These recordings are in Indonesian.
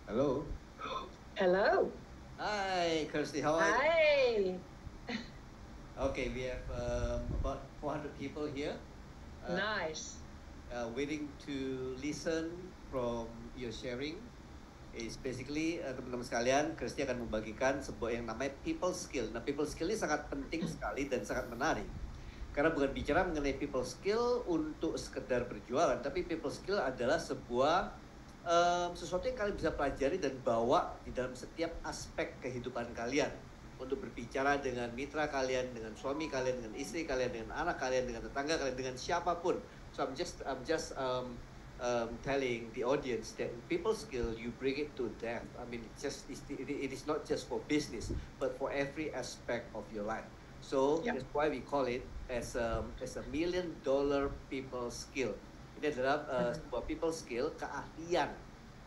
Hello. Hello. Hi, Kirsty. How are you? Hi. Okay, we have about 400 people here Nice. waiting to listen from your sharing. Is basically teman-teman sekalian, Kirsty akan membagikan sebuah yang namanya people skill. Nah, people skill ini sangat penting sekali dan sangat menarik. Karena bukan bicara mengenai people skill untuk sekedar berjualan, tapi people skill adalah sebuah sesuatu yang kalian bisa pelajari dan bawa di dalam setiap aspek kehidupan kalian. Untuk berbicara dengan mitra kalian, dengan suami kalian, dengan istri kalian, dengan anak kalian, dengan tetangga kalian, dengan siapapun. So I'm just telling the audience that people skill you bring it to them. I mean, it is not just for business, but for every aspect of your life. So Yeah. that's why we call it as a $1 million people skill. Ini adalah sebuah people skill, keahlian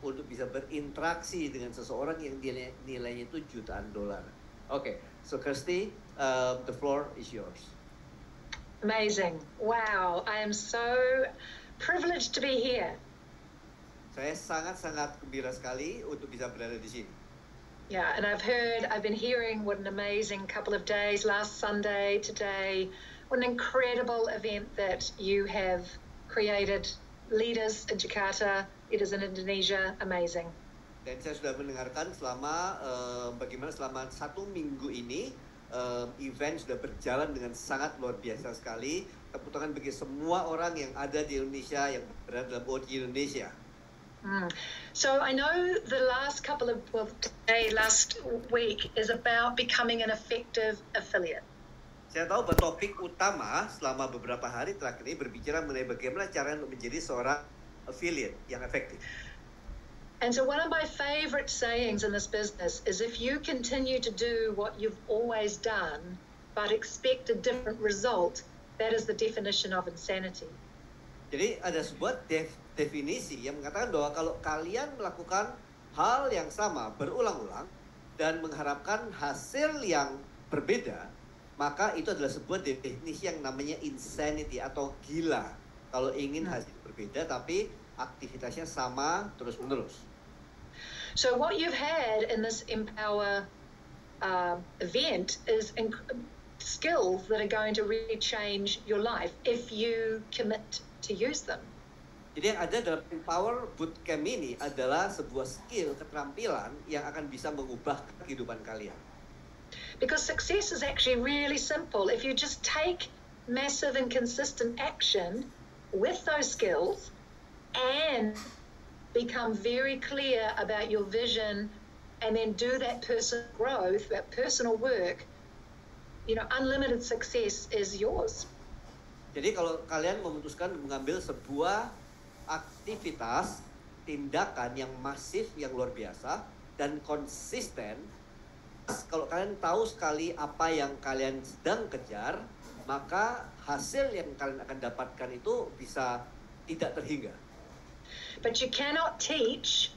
untuk bisa berinteraksi dengan seseorang yang nilainya itu jutaan dolar. Okay, so Kirsty, the floor is yours. Amazing. Wow. I am so privileged to be here. Saya sangat-sangat gembira sekali untuk bisa berada di sini. Yeah, and I've been hearing what an amazing couple of days, last Sunday, today, what an incredible event that you have created. Leaders in Jakarta, leaders in Indonesia, amazing. Dan saya sudah mendengarkan bagaimana selama 1 minggu ini event sudah berjalan dengan sangat luar biasa sekali. Tepuk tangan bagi semua orang yang ada di Indonesia, yang berada dalam OG Indonesia. So I know the last last week is about becoming an effective affiliate. Saya tahu bahwa topik utama selama beberapa hari terakhir ini berbicara mengenai bagaimana cara untuk menjadi seorang affiliate yang efektif. And so one of my favorite sayings in this business is if you continue to do what you've always done but expect a different result, that is the definition of insanity. Jadi ada sebuah definisi yang mengatakan bahwa kalau kalian melakukan hal yang sama berulang-ulang dan mengharapkan hasil yang berbeda, maka itu adalah sebuah definisi yang namanya insanity atau gila. Kalau ingin hasil berbeda tapi aktivitasnya sama terus-menerus. So what you've had in this Empower event is skills that are going to really change your life if you commit to use them. Jadi yang ada dalam Empower Bootcamp ini adalah sebuah skill, keterampilan yang akan bisa mengubah kehidupan kalian. Because success is actually really simple. If you just take massive and consistent action with those skills and become very clear about your vision and then do that personal growth, that personal work, unlimited success is yours. Jadi kalau kalian memutuskan mengambil sebuah aktivitas, tindakan yang masif, yang luar biasa, dan konsisten, kalau kalian tahu sekali apa yang kalian sedang kejar, maka hasil yang kalian akan dapatkan itu bisa tidak terhingga. But you cannot teach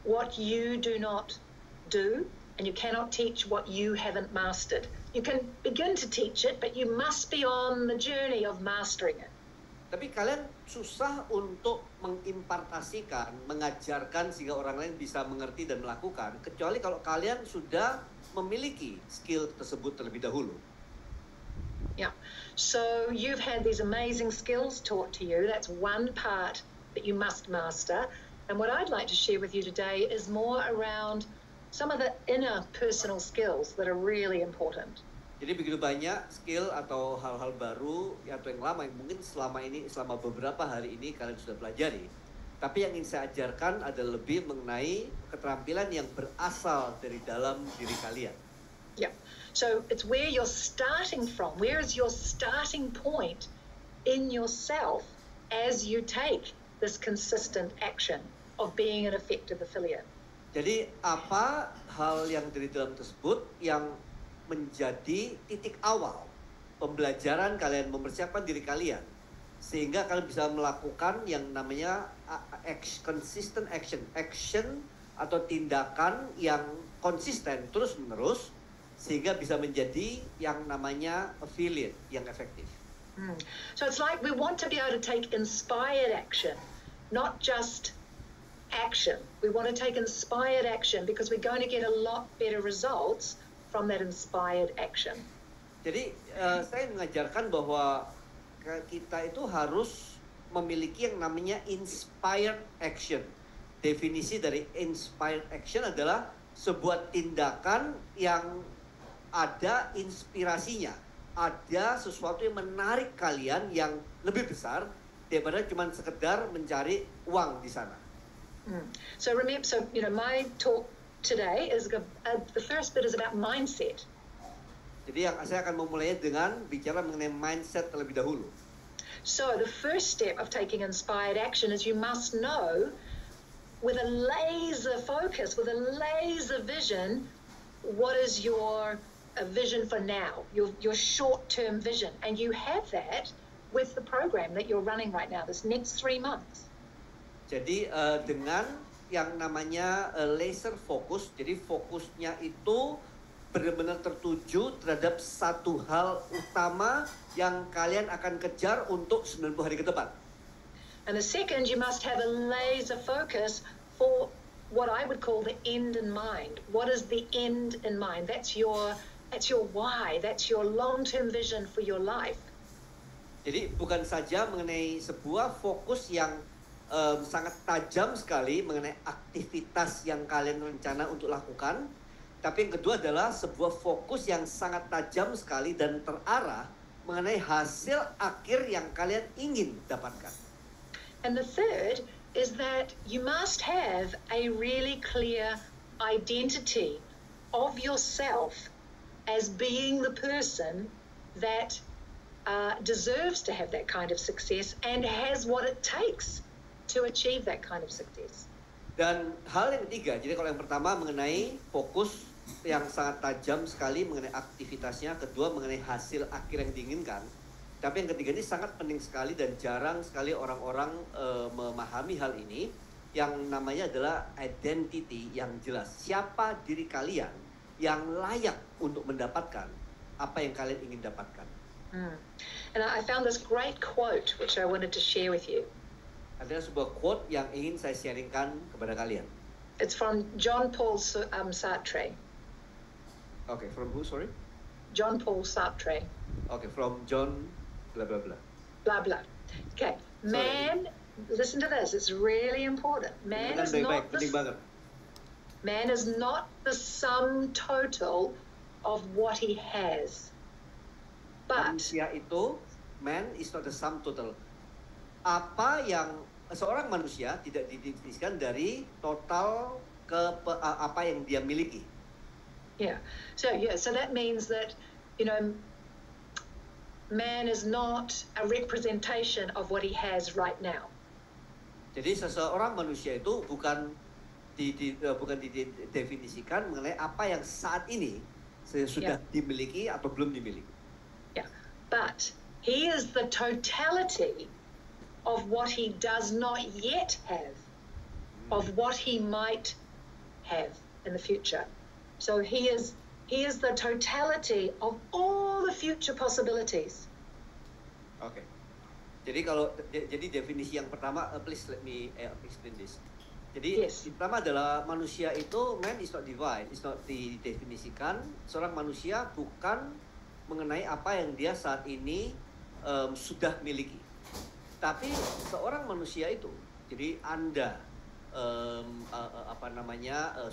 what you do not do, and you cannot teach what you haven't mastered. You can begin to teach it, but you must be on the journey of mastering it. Tapi kalian susah untuk mengimpartasikan, mengajarkan sehingga orang lain bisa mengerti dan melakukan, kecuali kalau kalian sudah memiliki skill tersebut terlebih dahulu. Yeah. So you've had these amazing skills taught to you. That's one part that you must master. And what I'd like to share with you today is more around some of the inner personal skills that are really important. Jadi begitu banyak skill atau hal-hal baru atau yang lama yang mungkin selama beberapa hari ini kalian sudah pelajari. Tapi yang ingin saya ajarkan adalah lebih mengenai keterampilan yang berasal dari dalam diri kalian. Yeah. So it's where you're starting from. Where is your starting point in yourself as you take this consistent action of being an effective affiliate? Jadi apa hal yang dari dalam tersebut yang menjadi titik awal pembelajaran kalian, mempersiapkan diri kalian sehingga kalian bisa melakukan yang namanya consistent action atau tindakan yang konsisten terus menerus sehingga bisa menjadi yang namanya affiliate yang efektif. So it's like we want to be able to take inspired action, not just action. We want to take inspired action because we're going to get a lot better results from that inspired action. Jadi saya mengajarkan bahwa kita itu harus memiliki yang namanya inspired action. Definisi dari inspired action adalah sebuah tindakan yang ada inspirasinya, ada sesuatu yang menarik kalian yang lebih besar daripada cuma sekedar mencari uang di sana. So remember, my talk today is the first bit is about mindset. Jadi saya akan memulainya dengan bicara mengenai mindset terlebih dahulu. So the first step of taking inspired action is you must know with a laser focus, with a laser vision, what is your vision for now, your short-term vision, and you have that with the program that you're running right now, this next 3 months. Jadi dengan yang namanya laser focus, jadi fokusnya itu benar-benar tertuju terhadap satu hal utama yang kalian akan kejar untuk 90 hari ke depan. And the second, you must have a laser focus for what I would call the end in mind. What is the end in mind? That's your why, that's your long-term vision for your life. Jadi bukan saja mengenai sebuah fokus yang sangat tajam sekali mengenai aktivitas yang kalian rencana untuk lakukan, tapi yang kedua adalah sebuah fokus yang sangat tajam sekali dan terarah mengenai hasil akhir yang kalian ingin dapatkan. And the third is that you must have a really clear identity of yourself as being the person that deserves to have that kind of success and has what it takes to achieve that kind of success. Dan hal yang ketiga, jadi kalau yang pertama mengenai fokus yang sangat tajam sekali mengenai aktivitasnya, kedua mengenai hasil akhir yang diinginkan, tapi yang ketiga ini sangat penting sekali dan jarang sekali orang-orang memahami hal ini, yang namanya adalah identity yang jelas. Siapa diri kalian yang layak untuk mendapatkan apa yang kalian ingin dapatkan. And I found this great quote which I wanted to share with you. Ada sebuah quote yang ingin saya sharingkan kepada kalian. It's from John Paul Sartre. Okay, from who, sorry? John Paul Sartre. Okay, from John blah blah blah. Blah blah. Okay, man, listen to this, it's really important. Man is not the sum total of what he has. But manusia itu, man is not the sum total. Apa yang seorang manusia tidak didefinisikan dari total apa yang dia miliki. Yeah. So that means that, man is not a representation of what he has right now. Jadi seseorang manusia itu bukan didefinisikan mengenai apa yang saat ini sudah dimiliki atau belum dimiliki. Yeah. But he is the totality of what he does not yet have, of what he might have in the future. So he is the totality of all the future possibilities. Okay. Jadi jadi definisi yang pertama, please let me explain this. Jadi pertama adalah manusia itu, man is not divine, is not didefinisikan. Seorang manusia bukan mengenai apa yang dia saat ini sudah miliki. Tapi seorang manusia itu, jadi Anda,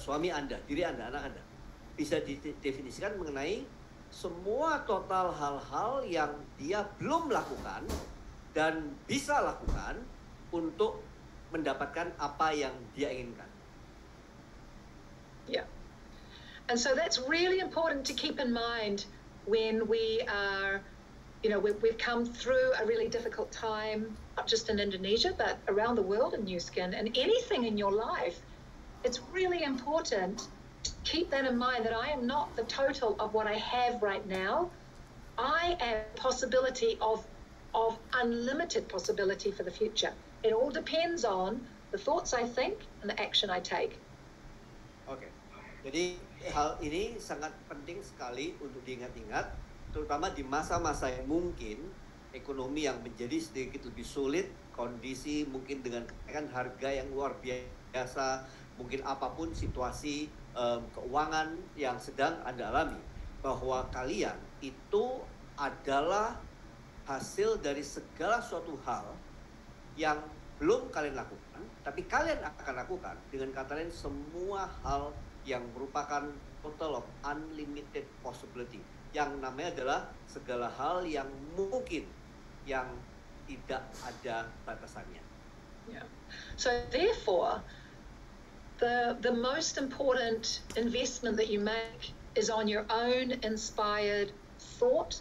suami Anda, diri Anda, anak Anda, bisa didefinisikan mengenai semua total hal-hal yang dia belum lakukan dan bisa lakukan untuk mendapatkan apa yang dia inginkan. Yeah. And so that's really important to keep in mind when we are, we've come through a really difficult time, not just in Indonesia, but around the world in Nu Skin, and anything in your life. It's really important to keep that in mind, that I am not the total of what I have right now. I am a possibility of unlimited possibility for the future. It all depends on the thoughts I think and the action I take. Oke. Jadi hal ini sangat penting sekali untuk diingat-ingat, terutama di masa-masa yang mungkin ekonomi yang menjadi sedikit lebih sulit, kondisi mungkin dengan kenaikan harga yang luar biasa biasa, mungkin apapun situasi keuangan yang sedang Anda alami, bahwa kalian itu adalah hasil dari segala suatu hal yang belum kalian lakukan, tapi kalian akan lakukan. Dengan kata lain, semua hal yang merupakan total of unlimited possibility. Yang namanya adalah segala hal yang mungkin, yang tidak ada batasannya. Yeah. So therefore, the most important investment that you make is on your own inspired thought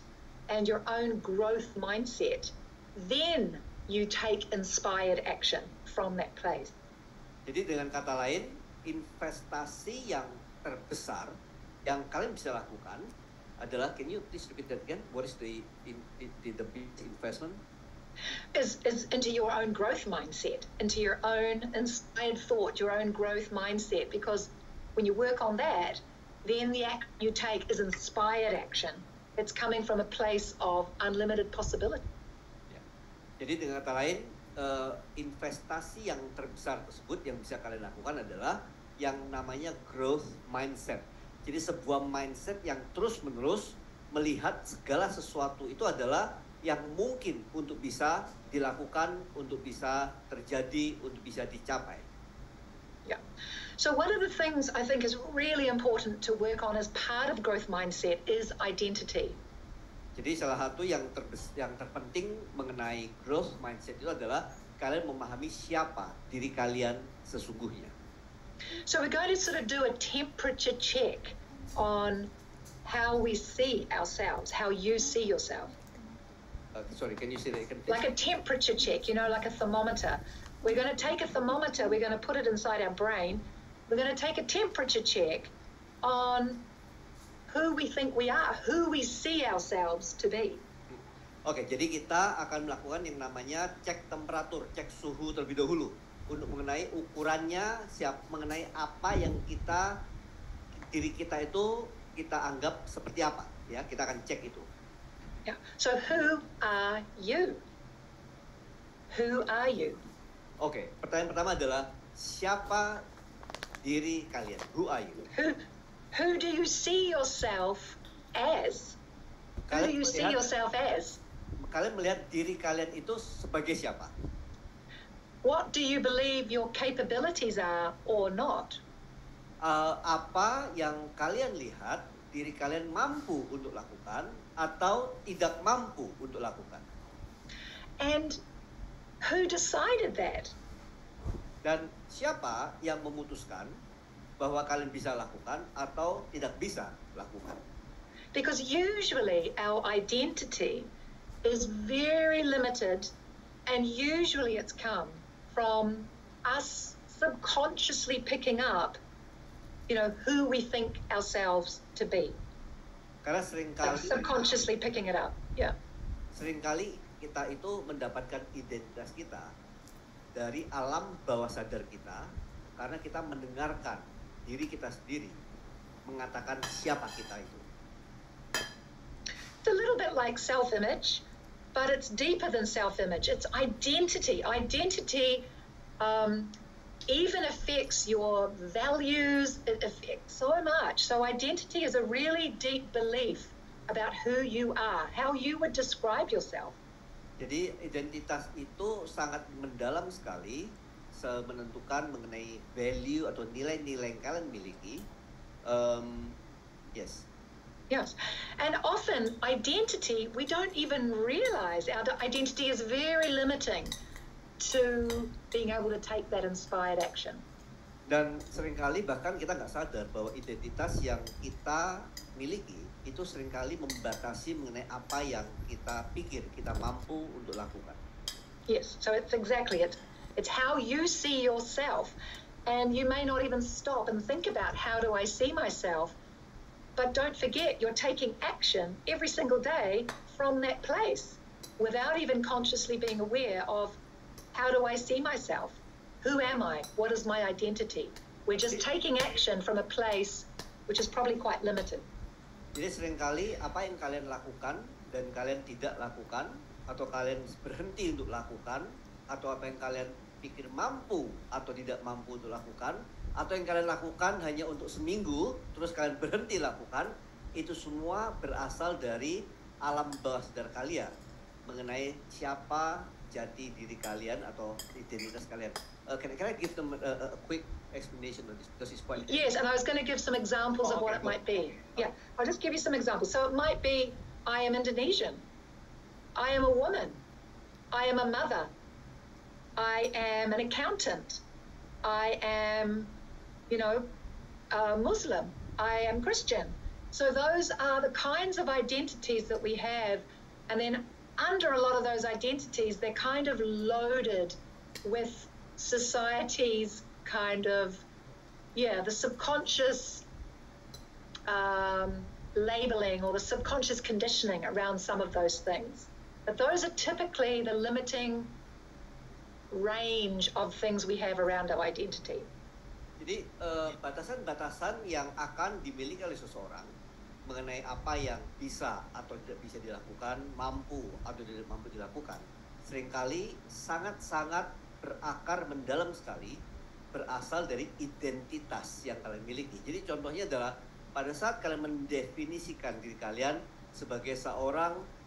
and your own growth mindset. Then you take inspired action from that place. Jadi dengan kata lain, investasi yang terbesar yang kalian bisa lakukan adalah, can you please repeat that again? What is the big investment? Is into your own growth mindset, into your own inspired thought, your own growth mindset. Because when you work on that, then the action you take is inspired action. It's coming from a place of unlimited possibility. Ya. Jadi dengan kata lain, investasi yang terbesar tersebut yang bisa kalian lakukan adalah yang namanya growth mindset. Jadi sebuah mindset yang terus-menerus melihat segala sesuatu itu adalah yang mungkin untuk bisa dilakukan, untuk bisa terjadi, untuk bisa dicapai. Yeah. So one of the things I think is really important to work on as part of growth mindset is identity. Jadi salah satu yang terpenting mengenai growth mindset itu adalah kalian memahami siapa diri kalian sesungguhnya. So we're going to sort of do a temperature check on how we see ourselves, how you see yourself. Sorry, can you say that again? Like a temperature check, you know, like a thermometer. We're going to take a thermometer, we're going to put it inside our brain. We're going to take a temperature check on who we think we are, who we see ourselves to be. Oke, jadi kita akan melakukan yang namanya cek temperatur, cek suhu terlebih dahulu untuk mengenai ukurannya, mengenai apa yang diri kita itu kita anggap seperti apa, ya, kita akan cek itu. Yeah. So who are you? Who are you? Oke, pertanyaan pertama adalah siapa diri kalian? Who are you? Who do you see yourself as? Who do you see yourself as? Kalian melihat diri kalian itu sebagai siapa? What do you believe your capabilities are or not? Apa yang kalian lihat diri kalian mampu untuk lakukan atau tidak mampu untuk lakukan? And who decided that? Dan siapa yang memutuskan bahwa kalian bisa lakukan atau tidak bisa lakukan? Because usually our identity is very limited, and usually it's come from us subconsciously picking up, you know, who we think ourselves to be. Karena seringkali Subconsciously picking it up, yeah. Seringkali kita itu mendapatkan identitas kita dari alam bawah sadar kita, karena kita mendengarkan diri kita sendiri mengatakan siapa kita itu. It's a little bit like self-image, but it's deeper than self-image. It's identity. Identity even affects your values. It affects so much. So identity is a really deep belief about who you are, how you would describe yourself. Jadi identitas itu sangat mendalam sekali, menentukan mengenai value atau nilai-nilai yang kalian miliki. Yes. Yes, and often identity, we don't even realize our identity is very limiting to being able to take that inspired action. Dan seringkali bahkan kita nggak sadar bahwa identitas yang kita miliki itu seringkali membatasi mengenai apa yang kita pikir kita mampu untuk lakukan. Yes, so it's exactly it. It's how you see yourself, and you may not even stop and think about how do I see myself. But don't forget, you're taking action every single day from that place without even consciously being aware of how do I see myself? Who am I? What is my identity? We're just taking action from a place which is probably quite limited. Jadi seringkali apa yang kalian lakukan dan kalian tidak lakukan, atau kalian berhenti untuk lakukan, atau apa yang kalian pikir mampu atau tidak mampu untuk lakukan, atau yang kalian lakukan hanya untuk seminggu, terus kalian berhenti lakukan, itu semua berasal dari alam bawah sadar kalian mengenai siapa jati diri kalian atau identitas kalian. Can I give them a quick explanation of this because it's quite... Yes, and I was going to give some examples of what it might be. Yeah, I'll just give you some examples. So it might be, I am Indonesian. I am a woman. I am a mother. I am an accountant. I am, Muslim. I am Christian. So those are the kinds of identities that we have. And then under a lot of those identities, they're kind of loaded with society's kind of, the subconscious labeling or the subconscious conditioning around some of those things. But those are typically the limiting range of things we have around our identity. Jadi batasan-batasan yang akan dimiliki oleh seseorang mengenai apa yang bisa atau tidak bisa dilakukan, mampu atau tidak mampu dilakukan, seringkali sangat-sangat berakar mendalam sekali, berasal dari identitas yang kalian miliki. Jadi contohnya adalah pada saat kalian mendefinisikan diri kalian sebagai seorang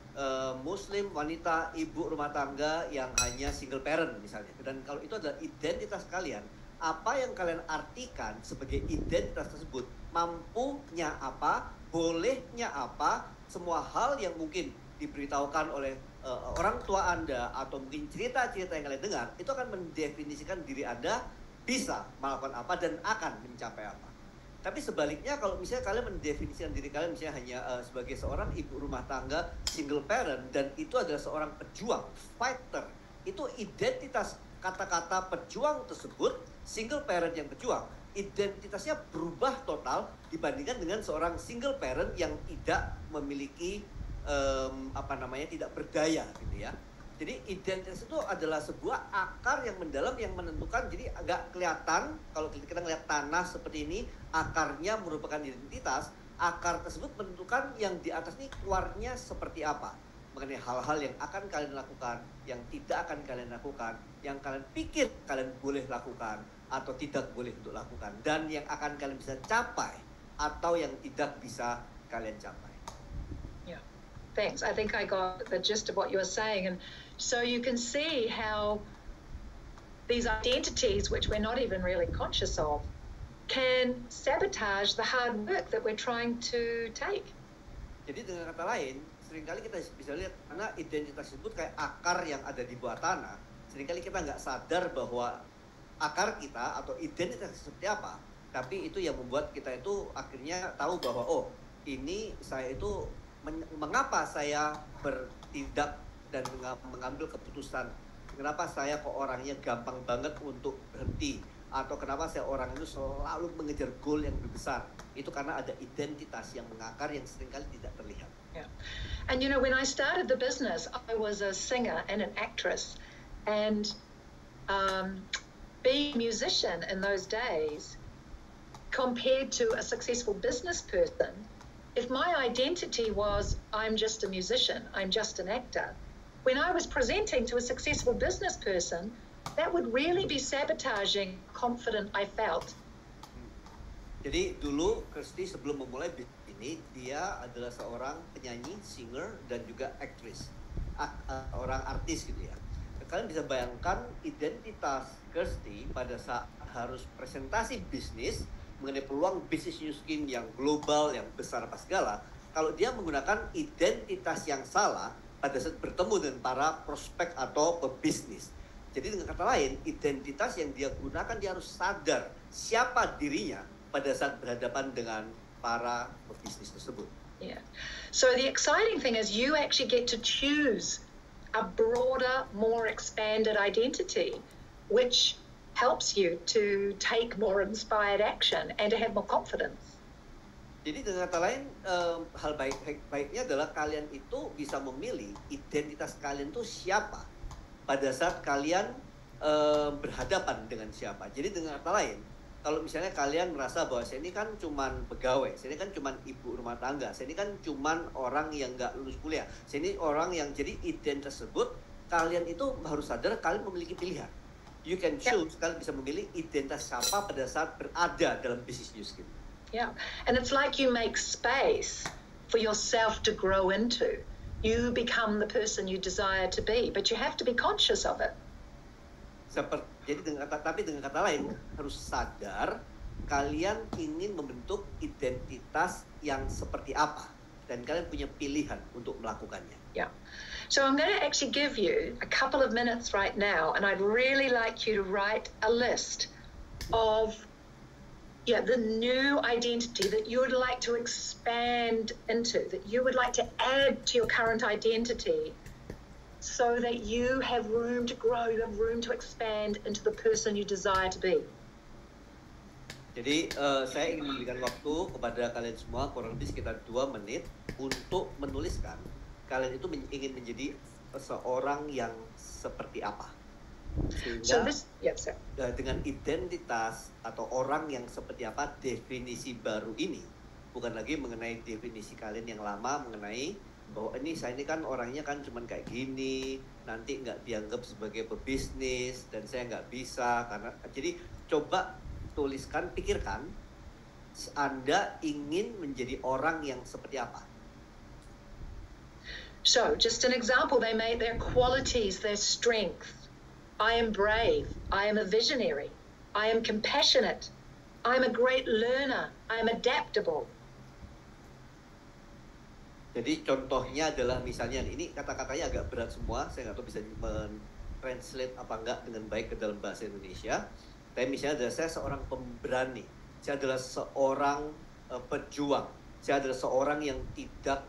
Muslim, wanita, ibu rumah tangga yang hanya single parent misalnya. Dan kalau itu adalah identitas kalian, apa yang kalian artikan sebagai identitas tersebut, mampunya apa, bolehnya apa, semua hal yang mungkin diberitahukan oleh orang tua Anda atau mungkin cerita-cerita yang kalian dengar, itu akan mendefinisikan diri Anda bisa melakukan apa dan akan mencapai apa. Tapi sebaliknya kalau misalnya kalian mendefinisikan diri kalian misalnya hanya sebagai seorang ibu rumah tangga single parent dan itu adalah seorang pejuang, fighter, itu identitas kata-kata pejuang tersebut, single parent yang pejuang, identitasnya berubah total dibandingkan dengan seorang single parent yang tidak memiliki tidak berdaya gitu ya. Jadi identitas itu adalah sebuah akar yang mendalam yang menentukan. Jadi agak kelihatan kalau kita ngelihat tanah seperti ini, akarnya merupakan identitas. Akar tersebut menentukan yang di atas ini keluarnya seperti apa, mengenai hal-hal yang akan kalian lakukan, yang tidak akan kalian lakukan, yang kalian pikir kalian boleh lakukan atau tidak boleh untuk lakukan, dan yang akan kalian bisa capai atau yang tidak bisa kalian capai. Thanks. I think I got the gist of what you were saying. And so you can see how these identities, which we're not even really conscious of, can sabotage the hard work that we're trying to take. Jadi dengan kata lain, seringkali kita bisa lihat karena identitas tersebut kayak akar yang ada di bawah tanah. Seringkali kita nggak sadar bahwa akar kita atau identitas seperti apa. Tapi itu yang membuat kita itu akhirnya tahu bahwa ini saya itu mengapa saya bertindak dan mengambil keputusan, kenapa saya kok orangnya gampang banget untuk berhenti, atau kenapa saya orang itu selalu mengejar goal yang lebih besar. Itu karena ada identitas yang mengakar yang seringkali tidak terlihat. Yeah. And when I started the business, I was a singer and an actress, and being a musician in those days compared to a successful business person, if my identity was, I'm just a musician, I'm just an actor, when I was presenting to a successful business person, that would really be sabotaging how confident I felt. Jadi dulu Kirsty sebelum memulai bisnis ini, dia adalah seorang penyanyi, singer, dan juga aktris, orang artis gitu ya. Kalian bisa bayangkan identitas Kirsty pada saat harus presentasi bisnis, mengenai peluang bisnis New Skin yang global, yang besar apa segala, kalau dia menggunakan identitas yang salah pada saat bertemu dengan para prospek atau pebisnis. Jadi dengan kata lain, identitas yang dia gunakan, dia harus sadar siapa dirinya pada saat berhadapan dengan para pebisnis tersebut. Yeah. So the exciting thing is you actually get to choose a broader, more expanded identity, which helps you to take more inspired action and to have more confidence. Jadi dengan kata lain, hal baiknya adalah kalian itu bisa memilih identitas kalian itu siapa pada saat kalian berhadapan dengan siapa. Jadi dengan kata lain, kalau misalnya kalian merasa bahwa saya ini kan cuman pegawai, saya ini kan cuman ibu rumah tangga, saya ini kan cuman orang yang nggak lulus kuliah, saya ini orang yang jadi identitas tersebut, kalian itu harus sadar kalian memiliki pilihan. You can choose, kalian bisa memilih identitas siapa pada saat berada dalam bisnis New Skin. Yeah, and it's like you make space for yourself to grow into. You become the person you desire to be, but you have to be conscious of it. Jadi tapi dengan kata lain harus sadar kalian ingin membentuk identitas yang seperti apa dan kalian punya pilihan untuk melakukannya. Yeah. So I'm going to actually give you a couple of minutes right now, and I'd really like you to write a list of the new identity that you would like to expand into, that you would like to add to your current identity so that you have room to grow, you have room to expand into the person you desire to be. Jadi saya ingin memberikan waktu kepada kalian semua kurang lebih sekitar 2 menit untuk menuliskan kalian itu ingin menjadi seorang yang seperti apa. Sehingga dengan identitas atau orang yang seperti apa, definisi baru ini bukan lagi mengenai definisi kalian yang lama mengenai bahwa saya ini kan orangnya kan cuman kayak gini, nanti nggak dianggap sebagai pebisnis dan saya nggak bisa karena. Jadi coba tuliskan, pikirkan Anda ingin menjadi orang yang seperti apa. So, just an example, they made their qualities, their strength. I am brave. I am a visionary. I am compassionate. I am a great learner. I am adaptable. Jadi contohnya adalah misalnya, ini kata-katanya agak berat semua, saya nggak tahu bisa men-translate apa enggak dengan baik ke dalam bahasa Indonesia. Tapi misalnya adalah saya seorang pemberani, saya adalah seorang pejuang, saya adalah seorang yang tidak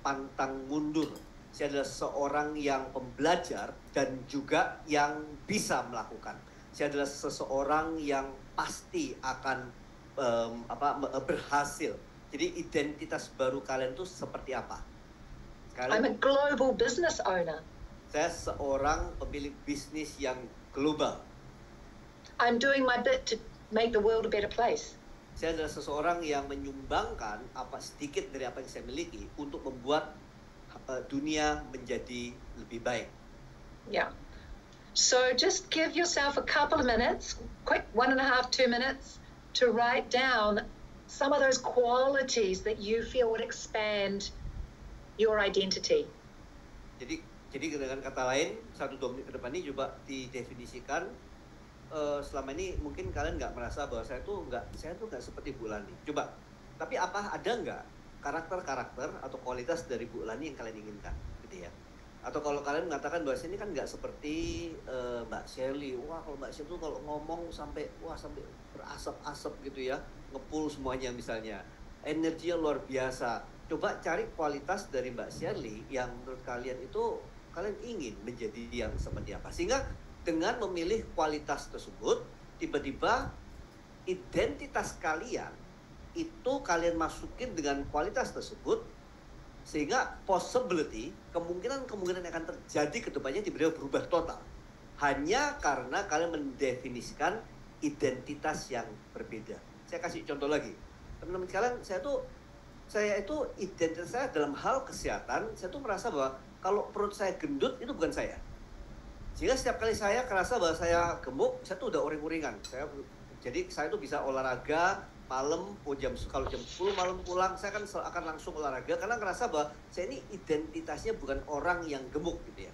pantang mundur. Saya adalah seorang yang pembelajar dan juga yang bisa melakukan. Saya adalah seseorang yang pasti akan berhasil. Jadi identitas baru kalian itu seperti apa? I'm a global business owner. Saya seorang pemilik bisnis yang global. I'm doing my bit to make the world a better place. Saya adalah seseorang yang menyumbangkan sedikit dari apa yang saya miliki untuk membuat dunia menjadi lebih baik. Yeah. So just give yourself a couple of minutes, quick 1.5, 2 minutes, to write down some of those qualities that you feel would expand your identity. Jadi dengan kata lain 1-2 menit ke depan ini coba didefinisikan. Selama ini mungkin kalian nggak merasa bahwa saya tuh nggak seperti Bu Lani. Coba, tapi ada nggak karakter-karakter atau kualitas dari Bu Lani yang kalian inginkan, gitu ya? Atau kalau kalian mengatakan bahwa saya ini kan nggak seperti Mbak Shirley, wah kalau Mbak Shirley tuh kalau ngomong sampai berasap-asap gitu ya, ngepul semuanya misalnya, energinya luar biasa. Coba cari kualitas dari Mbak Shirley yang menurut kalian itu kalian ingin menjadi yang seperti apa, sehingga dengan memilih kualitas tersebut, tiba-tiba identitas kalian itu kalian masukin dengan kualitas tersebut, sehingga kemungkinan yang akan terjadi ke depannya tiba-tiba berubah total. Hanya karena kalian mendefinisikan identitas yang berbeda. Saya kasih contoh lagi. Teman-teman sekalian, saya itu identitas saya dalam hal kesehatan, saya tuh merasa bahwa kalau perut saya gendut itu bukan saya. Sehingga setiap kali saya kerasa bahwa saya gemuk, saya tuh udah uring-uringan. Jadi saya tuh bisa olahraga malam, kalau jam 10 malam pulang, saya akan langsung olahraga karena ngerasa bahwa saya ini identitasnya bukan orang yang gemuk gitu ya.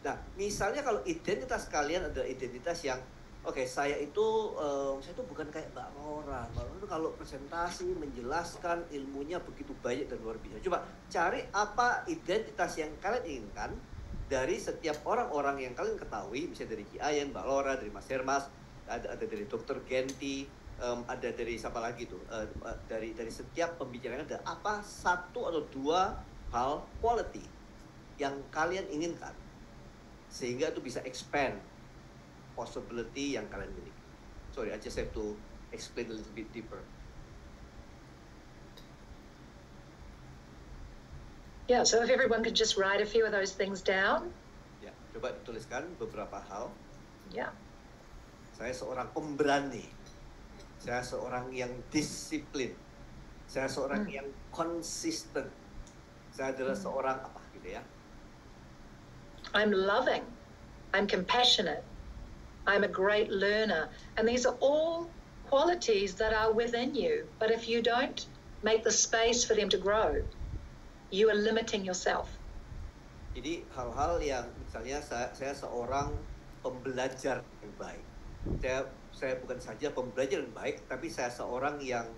Nah, misalnya kalau identitas kalian adalah identitas yang saya itu bukan kayak Mbak Laura. Mbak Laura itu kalau presentasi menjelaskan ilmunya begitu banyak dan luar biasa. Coba cari apa identitas yang kalian inginkan dari setiap orang-orang yang kalian ketahui, misalnya dari Ki Ayen, Mbak Laura, dari Mas Hermas, ada dari Dr. Genti, ada dari siapa lagi tuh, dari setiap pembicaraan ada apa 1 atau 2 hal quality yang kalian inginkan, sehingga itu bisa expand possibility yang kalian miliki. Sorry, I just have to explain a little bit deeper. Yeah, so if everyone could just write a few of those things down. Ya, coba tuliskan beberapa hal. Yeah. Saya seorang pemberani. Saya seorang yang disiplin. Saya seorang yang konsisten. Saya adalah seorang apa gitu ya. I'm loving. I'm compassionate. I'm a great learner. And these are all qualities that are within you. But if you don't make the space for them to grow, you are limiting yourself. Jadi hal-hal yang misalnya saya seorang pembelajar yang baik. Saya bukan saja pembelajar yang baik, tapi saya seorang yang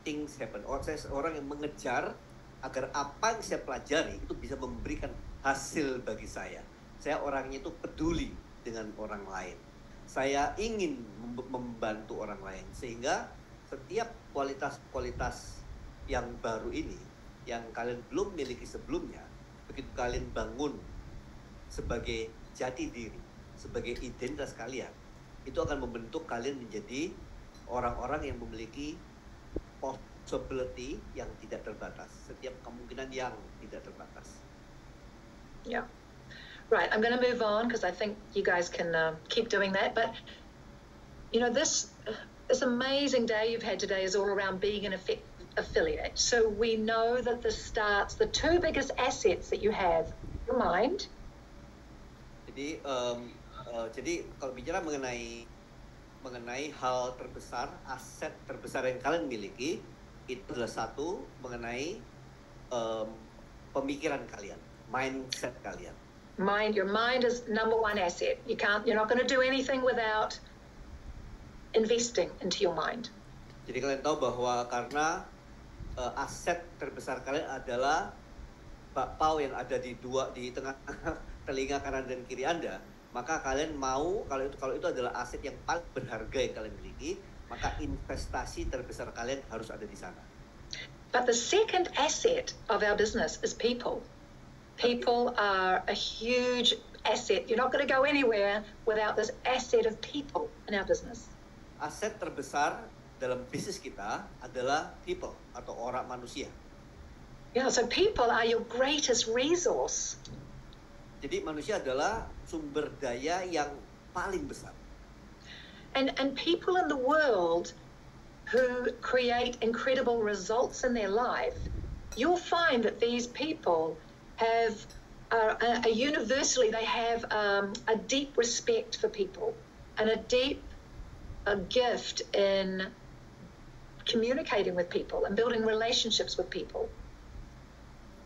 things happen. Saya seorang yang mengejar agar apa yang saya pelajari itu bisa memberikan hasil bagi saya. Saya orangnya itu peduli dengan orang lain. Saya ingin membantu orang lain, sehingga setiap kualitas-kualitas yang baru ini yang kalian belum miliki sebelumnya, begitu kalian bangun sebagai jati diri, sebagai identitas kalian, itu akan membentuk kalian menjadi orang-orang yang memiliki possibility yang tidak terbatas, setiap kemungkinan yang tidak terbatas. Yeah. Right, I'm going to move on because I think you guys can keep doing that. But, you know, this amazing day you've had today is all around being an affiliate. So we know that the two biggest assets that you have, your mind. Jadi kalau bicara mengenai hal terbesar, aset terbesar yang kalian miliki, itu adalah satu mengenai pemikiran kalian, mindset kalian. Your mind is number one asset. You're not going to do anything without investing into your mind. Jadi kalian tahu bahwa karena aset terbesar kalian adalah bakpao yang ada di tengah telinga kanan dan kiri Anda, maka kalian mau kalau itu adalah aset yang paling berharga yang kalian miliki, maka investasi terbesar kalian harus ada di sana. But the second asset of our business is people. People are a huge asset. You're not going to go anywhere without this asset of people in our business. Aset terbesar dalam bisnis kita adalah people atau orang manusia. Yeah, so people are your greatest resource. Jadi manusia adalah sumber daya yang paling besar. And people in the world who create incredible results in their life, you'll find that these people have universally they have a deep respect for people and a deep gift in communicating with people and building relationships with people.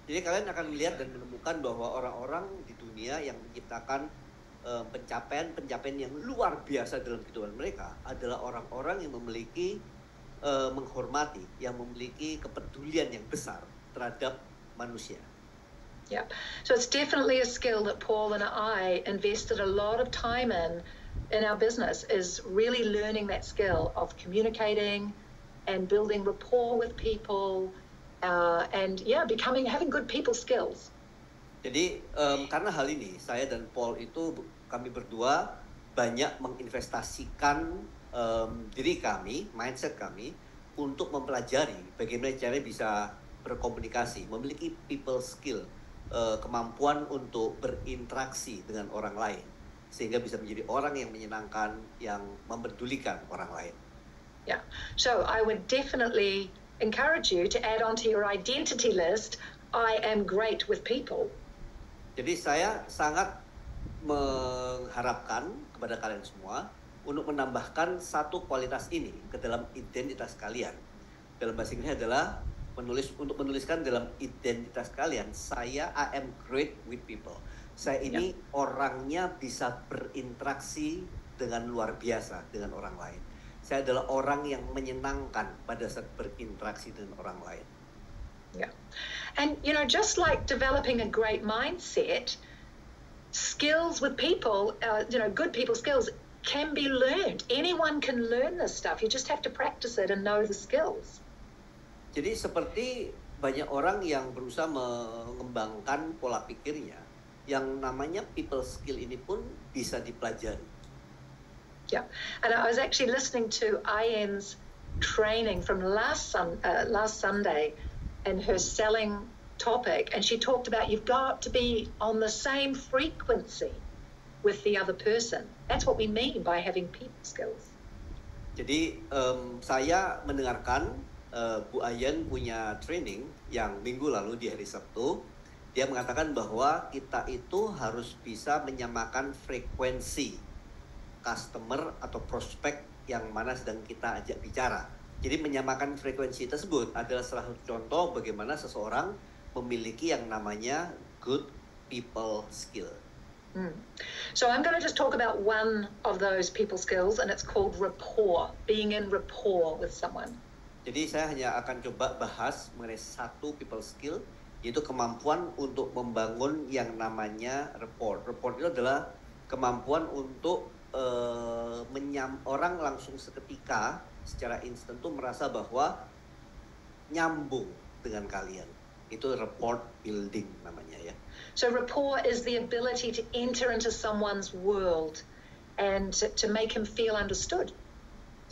Jadi kalian akan melihat dan menemukan bahwa orang-orang di dunia yang menciptakan pencapaian yang luar biasa dalam kehidupan mereka adalah orang-orang yang memiliki menghormati, yang memiliki kepedulian yang besar terhadap manusia. Yeah, so it's definitely a skill that Paul and I invested a lot of time in our business, is really learning that skill of communicating and building rapport with people, and having good people skills. Jadi karena hal ini, saya dan Paul itu kami berdua banyak menginvestasikan diri kami, mindset kami untuk mempelajari bagaimana caranya bisa berkomunikasi, memiliki people skill. Kemampuan untuk berinteraksi dengan orang lain sehingga bisa menjadi orang yang menyenangkan, yang mempedulikan orang lain. Yeah. So I would definitely encourage you to add onto your identity list, I am great with people. Jadi saya sangat mengharapkan kepada kalian semua untuk menambahkan satu kualitas ini ke dalam identitas kalian. Dalam bahasa Inggris adalah menuliskan dalam identitas kalian, I am great with people. Saya ini orangnya bisa berinteraksi dengan luar biasa dengan orang lain. Saya adalah orang yang menyenangkan pada saat berinteraksi dengan orang lain. Yeah. And just like developing a great mindset, skills with people, good people skills can be learned. Anyone can learn this stuff. You just have to practice it and know the skills. Jadi seperti banyak orang yang berusaha mengembangkan pola pikirnya, yang namanya people skill ini pun bisa dipelajari. Yeah, and I was actually listening to Ian's training from last Sunday, and her selling topic, and she talked about you've got to be on the same frequency with the other person. That's what we mean by having people skills. Jadi saya mendengarkan Bu Ayan punya training yang minggu lalu di hari Sabtu. Dia mengatakan bahwa kita itu harus bisa menyamakan frekuensi customer atau prospek yang mana sedang kita ajak bicara. Jadi menyamakan frekuensi tersebut adalah salah satu contoh bagaimana seseorang memiliki yang namanya good people skill. So I'm going to just talk about one of those people skills, and it's called rapport, being in rapport with someone. Jadi saya hanya akan coba bahas mengenai satu people skill, yaitu kemampuan untuk membangun yang namanya rapport. Rapport itu adalah kemampuan untuk orang langsung seketika secara instan tuh merasa bahwa nyambung dengan kalian. Itu rapport building namanya ya. So rapport is the ability to enter into someone's world and to make him feel understood.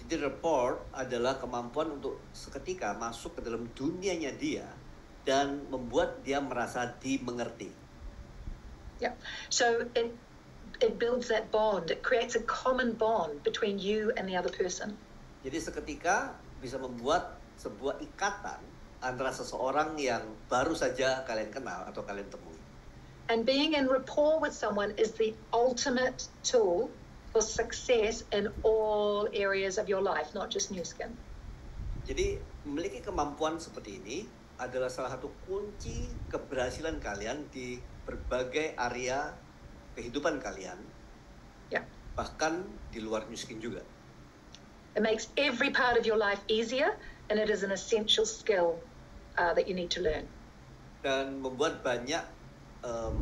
Jadi rapport adalah kemampuan untuk seketika masuk ke dalam dunianya dia dan membuat dia merasa dimengerti. Yeah. So it builds that bond. It creates a common bond between you and the other person. Jadi seketika bisa membuat sebuah ikatan antara seseorang yang baru saja kalian kenal atau kalian temui. And being in rapport with someone is the ultimate tool for success in all areas of your life, not just Nu Skin. Jadi memiliki kemampuan seperti ini adalah salah satu kunci keberhasilan kalian di berbagai area kehidupan kalian. Yeah. Bahkan di luar Nu Skin juga. It makes every part of your life easier, and it is an essential skill that you need to learn. Dan membuat banyak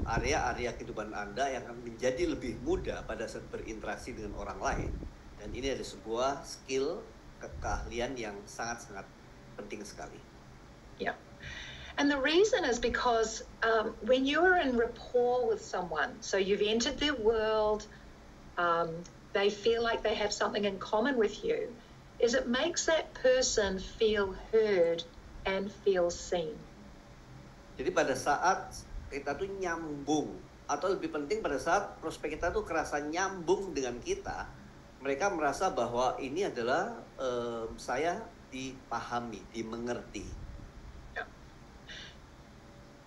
area-area kehidupan Anda yang akan menjadi lebih mudah pada saat berinteraksi dengan orang lain. Dan ini ada sebuah skill, keahlian yang sangat-sangat penting sekali. Yeah. And the reason is because when you're in rapport with someone, so you've entered their world, they feel like they have something in common with you, is it makes that person feel heard and feel seen. Jadi pada saat kita tuh nyambung, atau lebih penting pada saat prospek kita tuh kerasa nyambung dengan kita, mereka merasa bahwa ini adalah saya dipahami, dimengerti.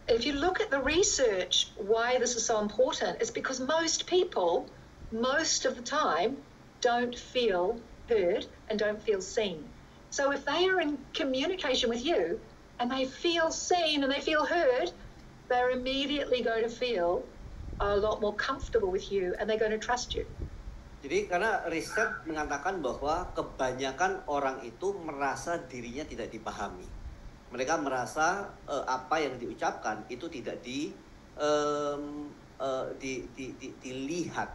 If you look at the research, why this is so important is because most people, most of the time, don't feel heard and don't feel seen. So if they are in communication with you and they feel seen and they feel heard, they're immediately going to feel a lot more comfortable with you and they're going to trust you. Jadi karena riset mengatakan bahwa kebanyakan orang itu merasa dirinya tidak dipahami. Mereka merasa apa yang diucapkan itu tidak dilihat.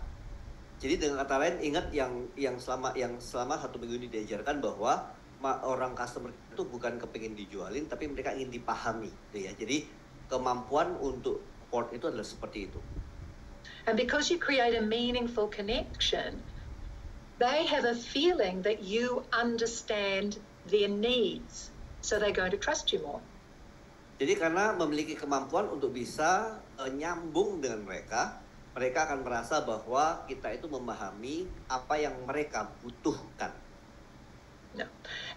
Jadi dengan kata lain, ingat yang selama 1 minggu ini diajarkan bahwa orang customer itu bukan kepingin dijualin, tapi mereka ingin dipahami, ya. Jadi kemampuan untuk support itu adalah seperti itu. And because you create a meaningful connection, they have a feeling that you understand their needs, so they're going to trust you more. Jadi karena memiliki kemampuan untuk bisa nyambung dengan mereka akan merasa bahwa kita itu memahami apa yang mereka butuhkan. No.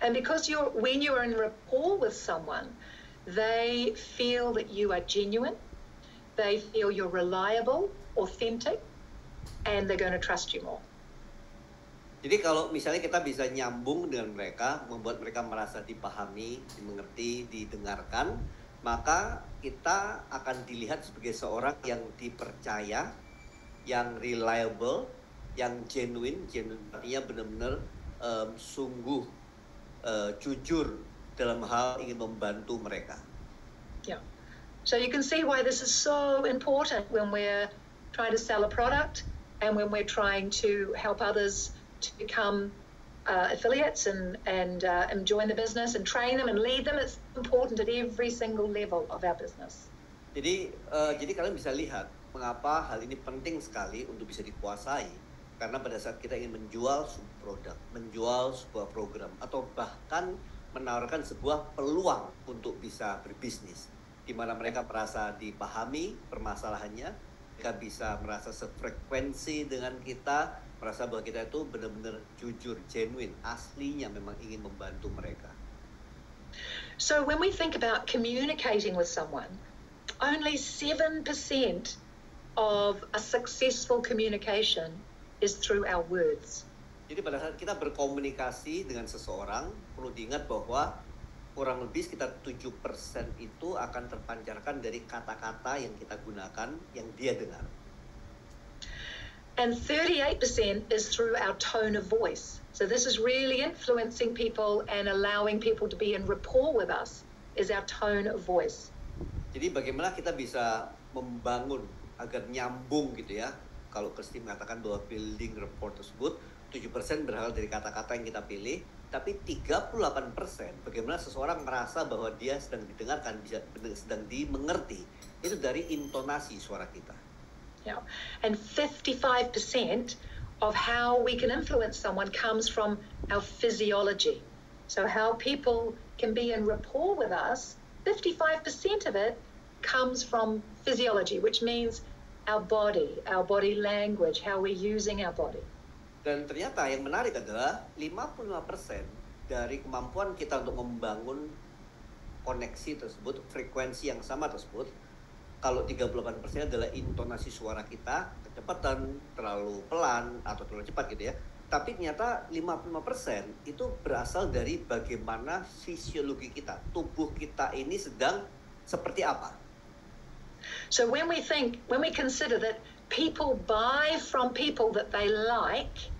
And because when you're in rapport with someone, they feel that you are genuine, they feel you're reliable, authentic, and they're going to trust you more. Jadi kalau misalnya kita bisa nyambung dengan mereka, membuat mereka merasa dipahami, dimengerti, didengarkan, maka kita akan dilihat sebagai seorang yang dipercaya, yang reliable, yang genuine artinya benar-benar sungguh jujur dalam hal ingin membantu mereka. Yeah. So you can see why this is so important when we're trying to sell a product and when we're trying to help others to become affiliates and join the business and train them and lead them. It's important at every single level of our business. Jadi kalian bisa lihat mengapa hal ini penting sekali untuk bisa dikuasai. Karena pada saat kita ingin menjual sebuah produk, menjual sebuah program, atau bahkan menawarkan sebuah peluang untuk bisa berbisnis, di mana mereka merasa dipahami permasalahannya, mereka bisa merasa sefrekuensi dengan kita, merasa bahwa kita itu benar-benar jujur, genuine, aslinya memang ingin membantu mereka. So when we think about communicating with someone, only 7% of a successful communication is through our words. Jadi pada saat kita berkomunikasi dengan seseorang, perlu diingat bahwa kurang lebih sekitar 7% itu akan terpancarkan dari kata-kata yang kita gunakan, yang dia dengar. And 38% is through our tone of voice. So this is really influencing people and allowing people to be in rapport with us, is our tone of voice. Jadi bagaimana kita bisa membangun agar nyambung gitu ya. Kalau Kristi mengatakan bahwa building rapport tersebut 7% berasal dari kata-kata yang kita pilih, tapi 38% bagaimana seseorang merasa bahwa dia sedang didengarkan, sedang dimengerti, itu dari intonasi suara kita. Yeah. And 55% of how we can influence someone comes from our physiology. So how people can be in rapport with us, 55% of it comes from physiology, which means our body language, how we're using our body. Dan ternyata yang menarik adalah 55% dari kemampuan kita untuk membangun koneksi tersebut, frekuensi yang sama tersebut, kalau 38% adalah intonasi suara kita, kecepatan, terlalu pelan, atau terlalu cepat gitu ya. Tapi ternyata 55% itu berasal dari bagaimana fisiologi kita, tubuh kita ini sedang seperti apa. So when we consider that people buy from people that they like,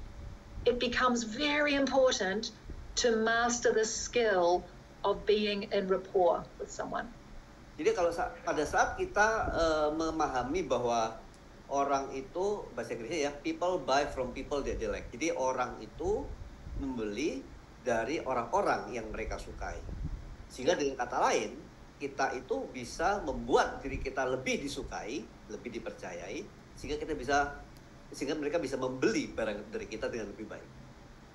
it becomes very important to master the skill of being in rapport with someone. Jadi kalau pada saat kita memahami bahwa orang itu, bahasa Inggrisnya ya, people buy from people that they like. Jadi orang itu membeli dari orang-orang yang mereka sukai. Sehingga dengan kata lain, kita itu bisa membuat diri kita lebih disukai, lebih dipercayai, sehingga mereka bisa membeli barang dari kita dengan lebih baik.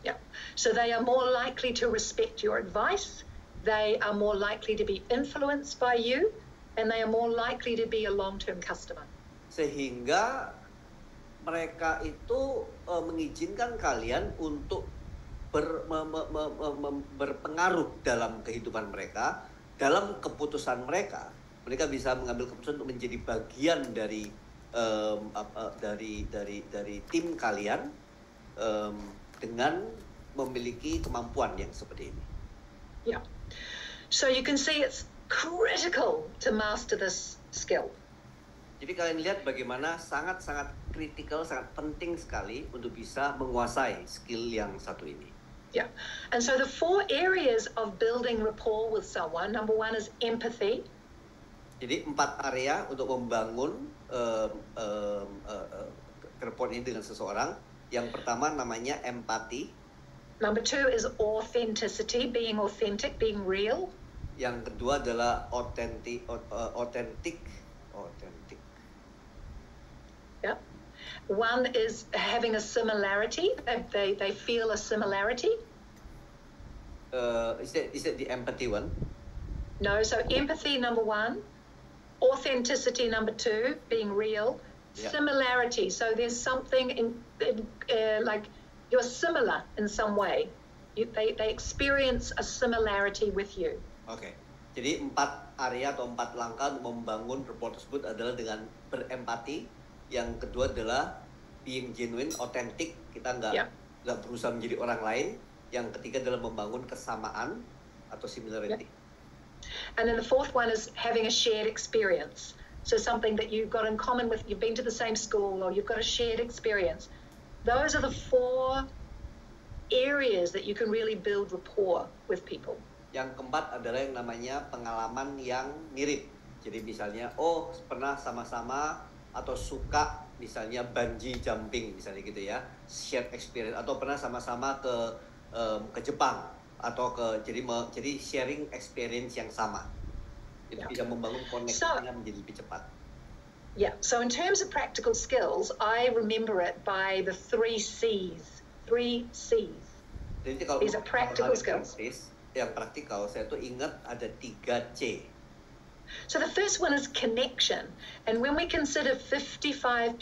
Yeah. So they are more likely to respect your advice. They are more likely to be influenced by you, and they are more likely to be a long-term customer. Sehingga mereka itu mengizinkan kalian untuk berpengaruh dalam kehidupan mereka, dalam keputusan mereka. Mereka bisa mengambil keputusan untuk menjadi bagian dari tim kalian dengan memiliki kemampuan yang seperti ini. Yeah. So you can see it's critical to master this skill. Jadi kalian lihat bagaimana sangat-sangat kritikal, sangat penting sekali untuk bisa menguasai skill yang satu ini. Yeah. And so the 4 areas of building rapport with someone, number 1 is empathy. Jadi 4 area untuk membangun rapport ini dengan seseorang. Yang pertama namanya empati. Number 2 is authenticity, being authentic, being real. Yang kedua adalah authentic. Yeah. One is having a similarity. They feel a similarity. Is that the empathy one? No. So empathy, number 1. Authenticity, number 2. Being real. Yeah. Similarity. So there's something like you're similar in some way. They experience a similarity with you. Oke. Jadi 4 area atau 4 langkah untuk membangun rapport tersebut adalah dengan berempati. Yang kedua adalah being genuine, authentic. Kita nggak berusaha menjadi orang lain. Yang ketiga adalah membangun kesamaan atau similarity. And then the 4th one is having a shared experience. So something that you've got in common with, you've been to the same school or you've got a shared experience. Those are the 4 areas that you can really build rapport with people. Yang keempat adalah yang namanya pengalaman yang mirip. Jadi misalnya, pernah sama-sama atau suka misalnya bungee jumping misalnya gitu ya, shared experience, atau pernah sama-sama ke Jepang atau jadi sharing experience yang sama. Itu bisa membangun koneksinya menjadi lebih cepat. Yeah. So in terms of practical skills, I remember it by the 3 C's. 3 C's. Jadi kalau these are practical skills. Yang praktikal saya tuh ingat ada 3 C. So the first one is connection. And when we consider 55%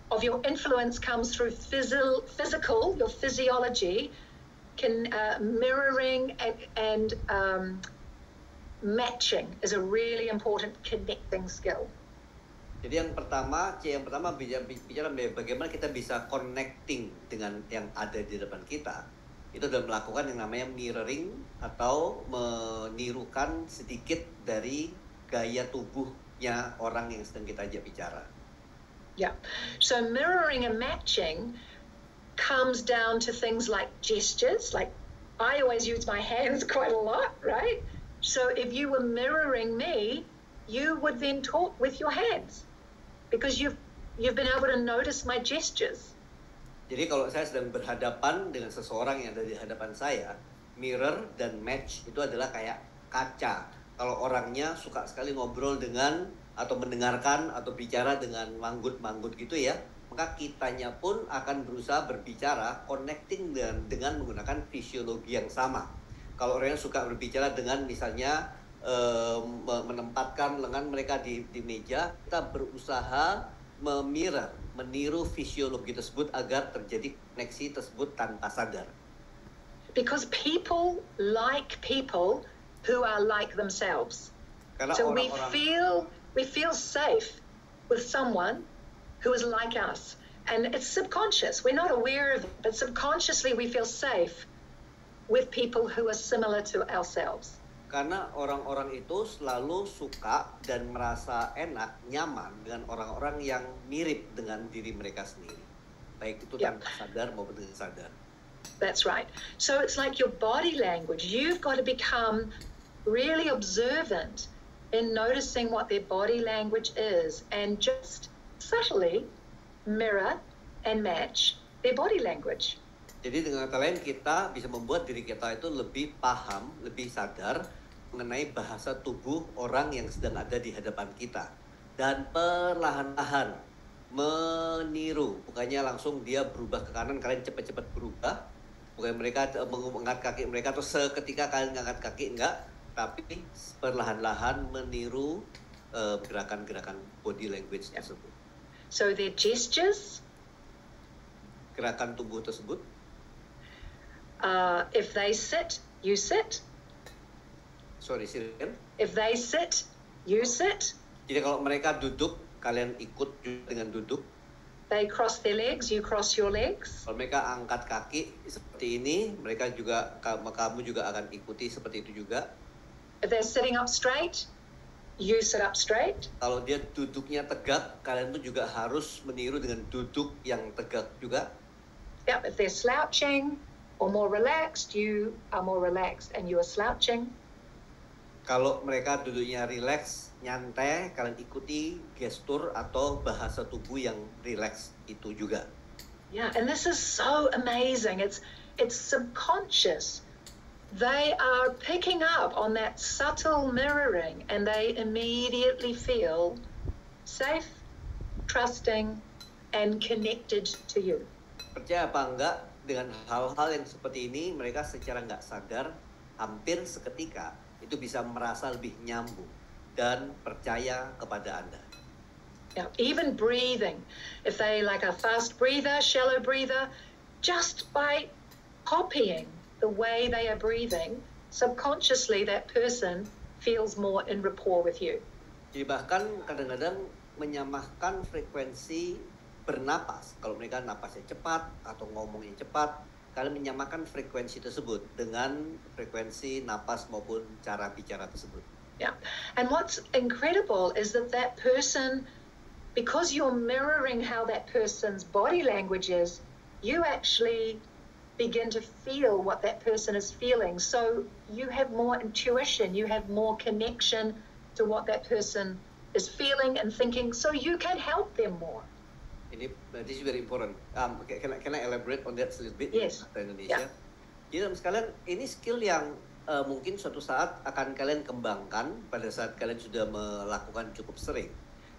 of your influence comes through physical, your physiology, mirroring and matching is a really important connecting skill. Jadi yang pertama bicara bagaimana kita bisa connecting dengan yang ada di depan kita. Itu adalah melakukan yang namanya mirroring atau menirukan sedikit dari gaya tubuhnya orang yang sedang kita ajak bicara. Yeah. So mirroring and matching comes down to things like gestures. Like I always use my hands quite a lot, right? So if you were mirroring me, you would then talk with your hands. Because you've been able to notice my gestures. Jadi kalau saya sedang berhadapan dengan seseorang yang ada di hadapan saya, mirror dan match itu adalah kayak kaca. Kalau orangnya suka sekali ngobrol dengan atau mendengarkan atau bicara dengan manggut-manggut gitu ya, maka kitanya pun akan berusaha berbicara connecting dengan menggunakan fisiologi yang sama. Kalau orangnya suka berbicara dengan misalnya menempatkan lengan mereka di meja, kita berusaha meniru fisiologi tersebut agar terjadi koneksi tersebut tanpa sadar. Because people like people who are like themselves. Karena so we feel safe with someone who is like us, and it's subconscious. We're not aware of it, but subconsciously we feel safe with people who are similar to ourselves. Karena orang-orang itu selalu suka dan merasa enak, nyaman dengan orang-orang yang mirip dengan diri mereka sendiri. Baik itu tanpa sadar maupun dengan sadar. That's right. So it's like your body language. You've got to become really observant in noticing what their body language is and just subtly mirror and match their body language. Jadi dengan kata lain kita bisa membuat diri kita itu lebih paham, lebih sadar mengenai bahasa tubuh orang yang sedang ada di hadapan kita. Dan perlahan-lahan meniru, bukannya langsung dia berubah ke kanan, kalian cepat-cepat berubah. Bukan mereka mengangkat kaki mereka atau seketika kalian mengangkat kaki, enggak. Tapi perlahan-lahan meniru gerakan-gerakan body language tersebut. So their gestures, gerakan tubuh tersebut. If they sit, you sit. Sorry, Sirian. If they sit, you sit. Jadi kalau mereka duduk, kalian ikut dengan duduk. They cross their legs, you cross your legs. Kalau mereka angkat kaki seperti ini, kamu juga akan ikuti seperti itu juga. If they're sitting up straight, you sit up straight. Kalau dia duduknya tegak, kalian tuh juga harus meniru dengan duduk yang tegak juga. Yep, if they're slouching or more relaxed, you are more relaxed and you are slouching. Kalau mereka duduknya relax, nyantai, kalian ikuti gestur atau bahasa tubuh yang relax itu juga. Yeah, and this is so amazing. It's subconscious. They are picking up on that subtle mirroring and they immediately feel safe, trusting, and connected to you. Percaya apa enggak, dengan hal-hal yang seperti ini, mereka secara nggak sadar, hampir seketika, itu bisa merasa lebih nyambung dan percaya kepada Anda. Yeah, even breathing. If they like a fast breather, shallow breather, just by copying the way they are breathing, subconsciously that person feels more in rapport with you. Jadi bahkan kadang-kadang menyamakan frekuensi bernapas. Kalau mereka napasnya cepat atau ngomongnya cepat, kalian menyamakan frekuensi tersebut dengan frekuensi napas maupun cara bicara tersebut. Yeah. And what's incredible is that person, because you're mirroring how that person's body language is, you actually begin to feel what that person is feeling. So you have more intuition, you have more connection to what that person is feeling and thinking, so you can help them more. This is very important. Can I elaborate on that a little bit? Yes. Bahasa Indonesia. Yeah. Jadi teman sekalian, ini skill yang mungkin suatu saat akan kalian kembangkan pada saat kalian sudah melakukan cukup sering.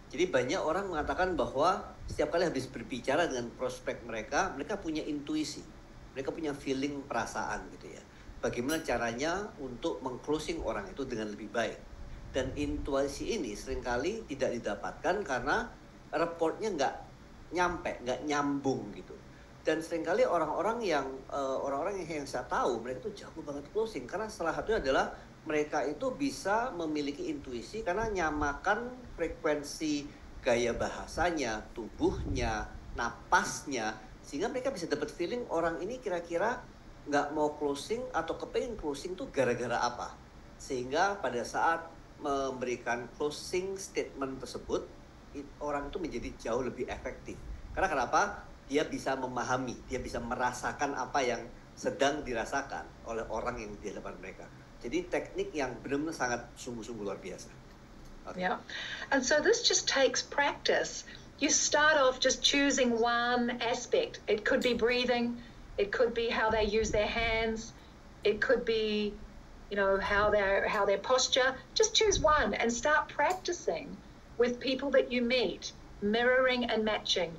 Jadi banyak orang mengatakan bahwa setiap kali habis berbicara dengan prospek mereka punya intuisi, mereka punya feeling, perasaan gitu ya. Bagaimana caranya untuk meng-closing orang itu dengan lebih baik. Dan intuisi ini seringkali tidak didapatkan karena reportnya nggak nyambung gitu. Dan seringkali orang-orang yang saya tahu mereka tuh jago banget closing karena salah satunya adalah mereka itu bisa memiliki intuisi karena nyamakan frekuensi gaya bahasanya, tubuhnya, napasnya, sehingga mereka bisa dapat feeling orang ini kira-kira nggak mau closing atau kepengen closing tuh gara-gara apa. Sehingga pada saat memberikan closing statement tersebut, orang itu menjadi jauh lebih efektif. Karena kenapa? Dia bisa memahami, dia bisa merasakan apa yang sedang dirasakan oleh orang yang di hadapan mereka. Jadi teknik yang benar-benar sangat sungguh-sungguh luar biasa. Okay. Yeah. And so this just takes practice. You start off just choosing one aspect. It could be breathing. It could be how they use their hands. It could be, how their posture. Just choose one and start practicing with people that you meet, mirroring and matching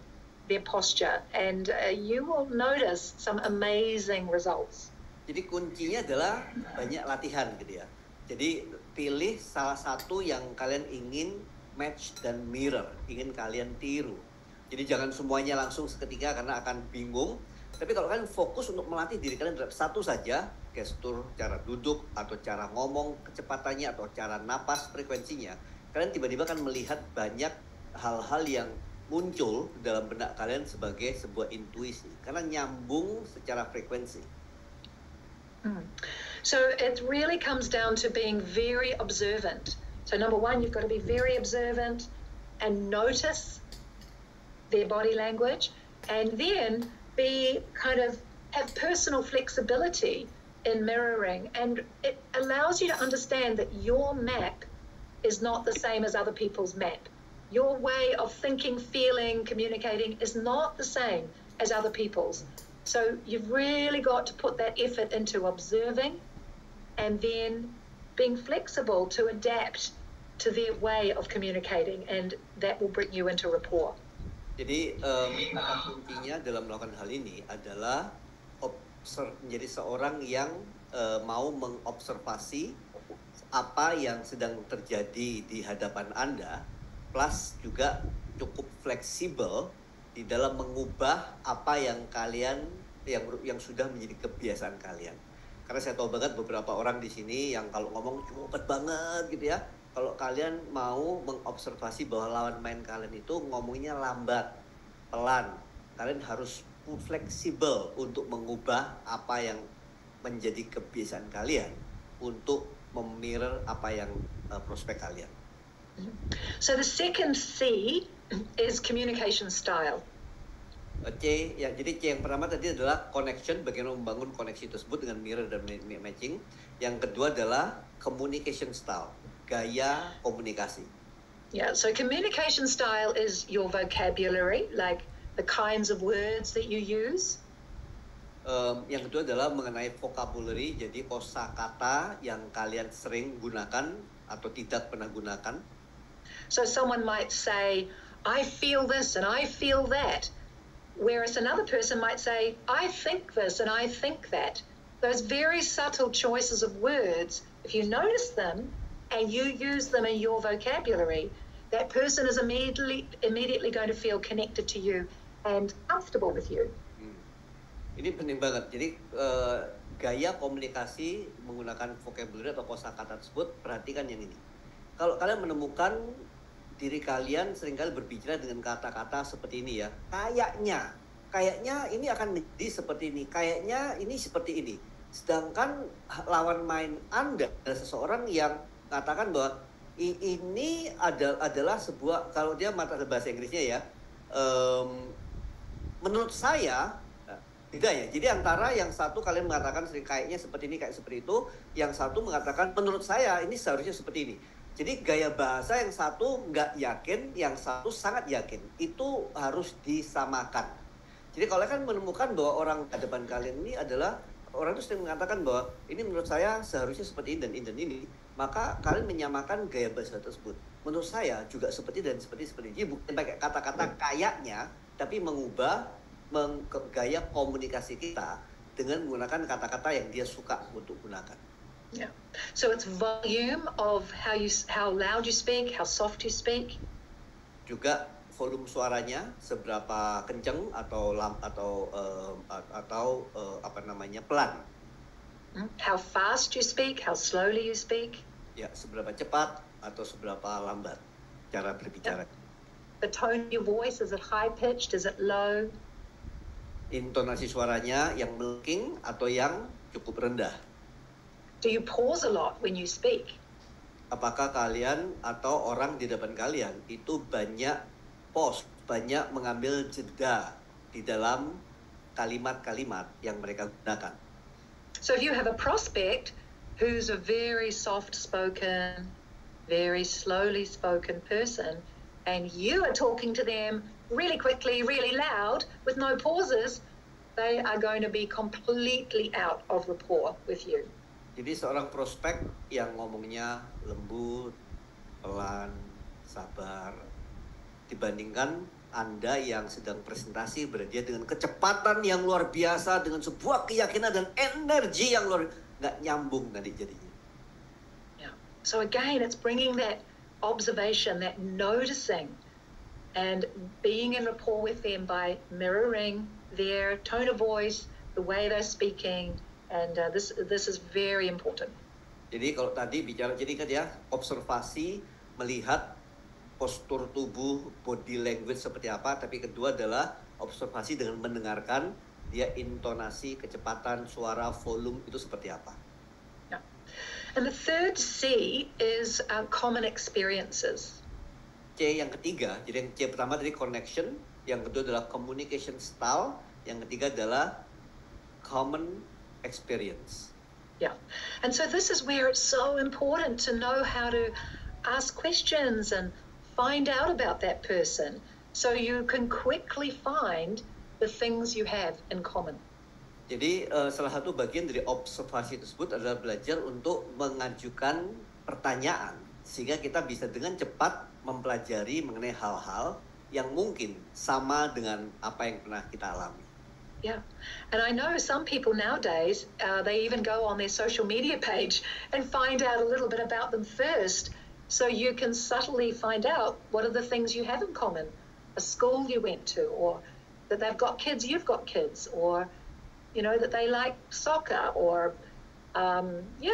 their posture. And you will notice some amazing results. Jadi kuncinya adalah banyak latihan gitu ya. Jadi pilih salah satu yang kalian ingin match dan mirror, ingin kalian tiru. Jadi jangan semuanya langsung seketika karena akan bingung. Tapi kalau kalian fokus untuk melatih diri kalian terhadap satu saja, gestur, cara duduk, atau cara ngomong, kecepatannya, atau cara napas, frekuensinya, kalian tiba-tiba akan melihat banyak hal-hal yang muncul dalam benak kalian sebagai sebuah intuisi. Karena nyambung secara frekuensi. So it really comes down to being very observant. So number one, you've got to be very observant and notice their body language, and then have personal flexibility in mirroring. And it allows you to understand that your map is not the same as other people's map. Your way of thinking, feeling, communicating is not the same as other people's. So you've really got to put that effort into observing and then being flexible to adapt to their way of communicating, and that will bring you into rapport. Jadi kata kuncinya dalam melakukan hal ini adalah menjadi seorang yang mau mengobservasi apa yang sedang terjadi di hadapan Anda, plus juga cukup fleksibel di dalam mengubah apa yang kalian yang sudah menjadi kebiasaan kalian. Karena saya tahu banget beberapa orang di sini yang kalau ngomong cepet banget gitu ya. Kalau kalian mau mengobservasi bahwa lawan main kalian itu ngomongnya lambat, pelan, kalian harus fleksibel untuk mengubah apa yang menjadi kebiasaan kalian untuk memirror apa yang prospek kalian. So the second C is communication style. C, ya, jadi C yang pertama tadi adalah connection, bagaimana membangun koneksi tersebut dengan mirror dan matching. Yang kedua adalah communication style, gaya komunikasi. Yeah, so communication style is your vocabulary, like the kinds of words that you use. Yang kedua adalah mengenai vocabulary, jadi kosakata yang kalian sering gunakan atau tidak pernah gunakan. So someone might say, I feel this and I feel that. Whereas another person might say, I think this and I think that. Those very subtle choices of words, if you notice them and you use them in your vocabulary, that person is immediately going to feel connected to you and comfortable with you. Ini penting banget. Jadi gaya komunikasi menggunakan vocabulary atau kosakata tersebut, perhatikan yang ini. Kalau kalian menemukan diri kalian seringkali berbicara dengan kata-kata seperti ini ya, kayaknya ini akan menjadi seperti ini, kayaknya ini seperti ini. Sedangkan lawan main Anda adalah seseorang yang mengatakan bahwa ini adalah sebuah, kalau dia mata bahasa Inggrisnya ya, menurut saya tidak ya. Jadi antara yang satu kalian mengatakan sering kayaknya seperti ini, kayak seperti itu, yang satu mengatakan menurut saya ini seharusnya seperti ini. Jadi gaya bahasa yang satu nggak yakin, yang satu sangat yakin. Itu harus disamakan. Jadi kalau kalian menemukan bahwa orang di depan kalian ini adalah orang itu sering mengatakan bahwa ini menurut saya seharusnya seperti ini dan ini, maka kalian menyamakan gaya bahasa tersebut. Menurut saya juga seperti dan seperti ini. Jadi bukan pakai kata-kata kayaknya, tapi mengubah gaya komunikasi kita dengan menggunakan kata-kata yang dia suka untuk gunakan. Yeah. So it's volume of how loud you speak, how soft you speak. Juga volume suaranya seberapa kencang atau pelan. How fast you speak, how slowly you speak. Ya, seberapa cepat atau seberapa lambat cara berbicara. Yep. The tone of your voice, is it high pitched? Is it low? Intonasi suaranya yang melengking atau yang cukup rendah. Do you pause a lot when you speak? Apakah kalian atau orang di depan kalian itu banyak pause, banyak mengambil jeda di dalam kalimat-kalimat yang mereka gunakan? So if you have a prospect who's a very soft-spoken, very slowly spoken person, and you are talking to them really quickly, really loud, with no pauses, they are going to be completely out of rapport with you. Jadi seorang prospek yang ngomongnya lembut, pelan, sabar, dibandingkan Anda yang sedang presentasi berada dengan kecepatan yang luar biasa, dengan sebuah keyakinan dan energi yang luar, nggak nyambung nanti jadinya. Yeah. So again, it's bringing that observation, that noticing, and being in rapport with them by mirroring their tone of voice, the way they're speaking, and this is very important. Jadi kalau tadi bicara, jadi kan ya observasi, melihat postur tubuh, body language seperti apa, tapi kedua adalah observasi dengan mendengarkan dia intonasi, kecepatan, suara, volume itu seperti apa. Yeah. And the third C is common experiences. C yang ketiga, jadi yang C pertama tadi connection, yang kedua adalah communication style, yang ketiga adalah common experience. Yeah. And so this is where it's so important to know how to ask questions and find out about that person so you can quickly find the things you have in common. Jadi salah satu bagian dari observasi tersebut adalah belajar untuk mengajukan pertanyaan sehingga kita bisa dengan cepat mempelajari mengenai hal-hal yang mungkin sama dengan apa yang pernah kita alami. Yeah, and I know some people nowadays, they even go on their social media page and find out a little bit about them first, so you can subtly find out what are the things you have in common, a school you went to, or that they've got kids, you've got kids, or you know that they like soccer, or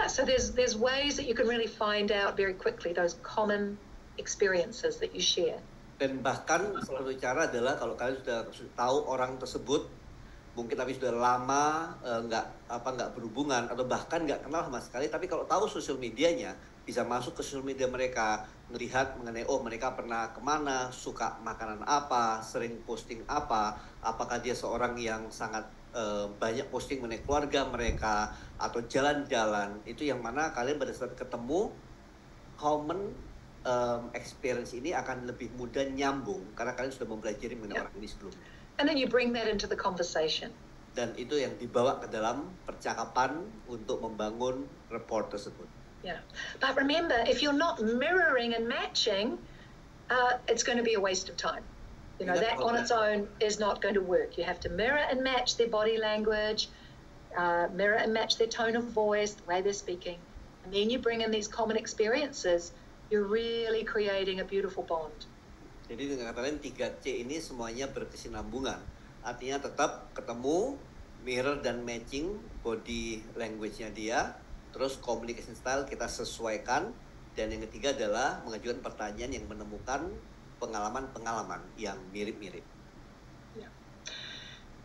so there's ways that you can really find out very quickly those common experiences that you share. Dan bahkan salah satu cara adalah kalau kalian sudah tahu orang tersebut, mungkin tapi sudah lama nggak berhubungan atau bahkan nggak kenal sama sekali, tapi kalau tahu sosial medianya, bisa masuk ke sosial media mereka, melihat mengenai mereka pernah kemana, suka makanan apa, sering posting apa, apakah dia seorang yang sangat banyak posting mengenai keluarga mereka atau jalan-jalan, itu yang mana kalian pada saat ketemu common experience ini akan lebih mudah nyambung karena kalian sudah mempelajari mengenai orang ini sebelumnya. And then you bring that into the conversation. Dan itu yang dibawa ke dalam percakapan untuk membangun rapport tersebut. Yeah, but remember, if you're not mirroring and matching, it's going to be a waste of time. You know, that on its own is not going to work. You have to mirror and match their body language, mirror and match their tone of voice, the way they're speaking. And then you bring in these common experiences, you're really creating a beautiful bond. Jadi dengan kata lain 3C ini semuanya berkesinambungan. Artinya tetap ketemu, mirror dan matching body language-nya dia, terus communication style kita sesuaikan, dan yang ketiga adalah mengajukan pertanyaan yang menemukan pengalaman-pengalaman yang mirip-mirip. Yeah.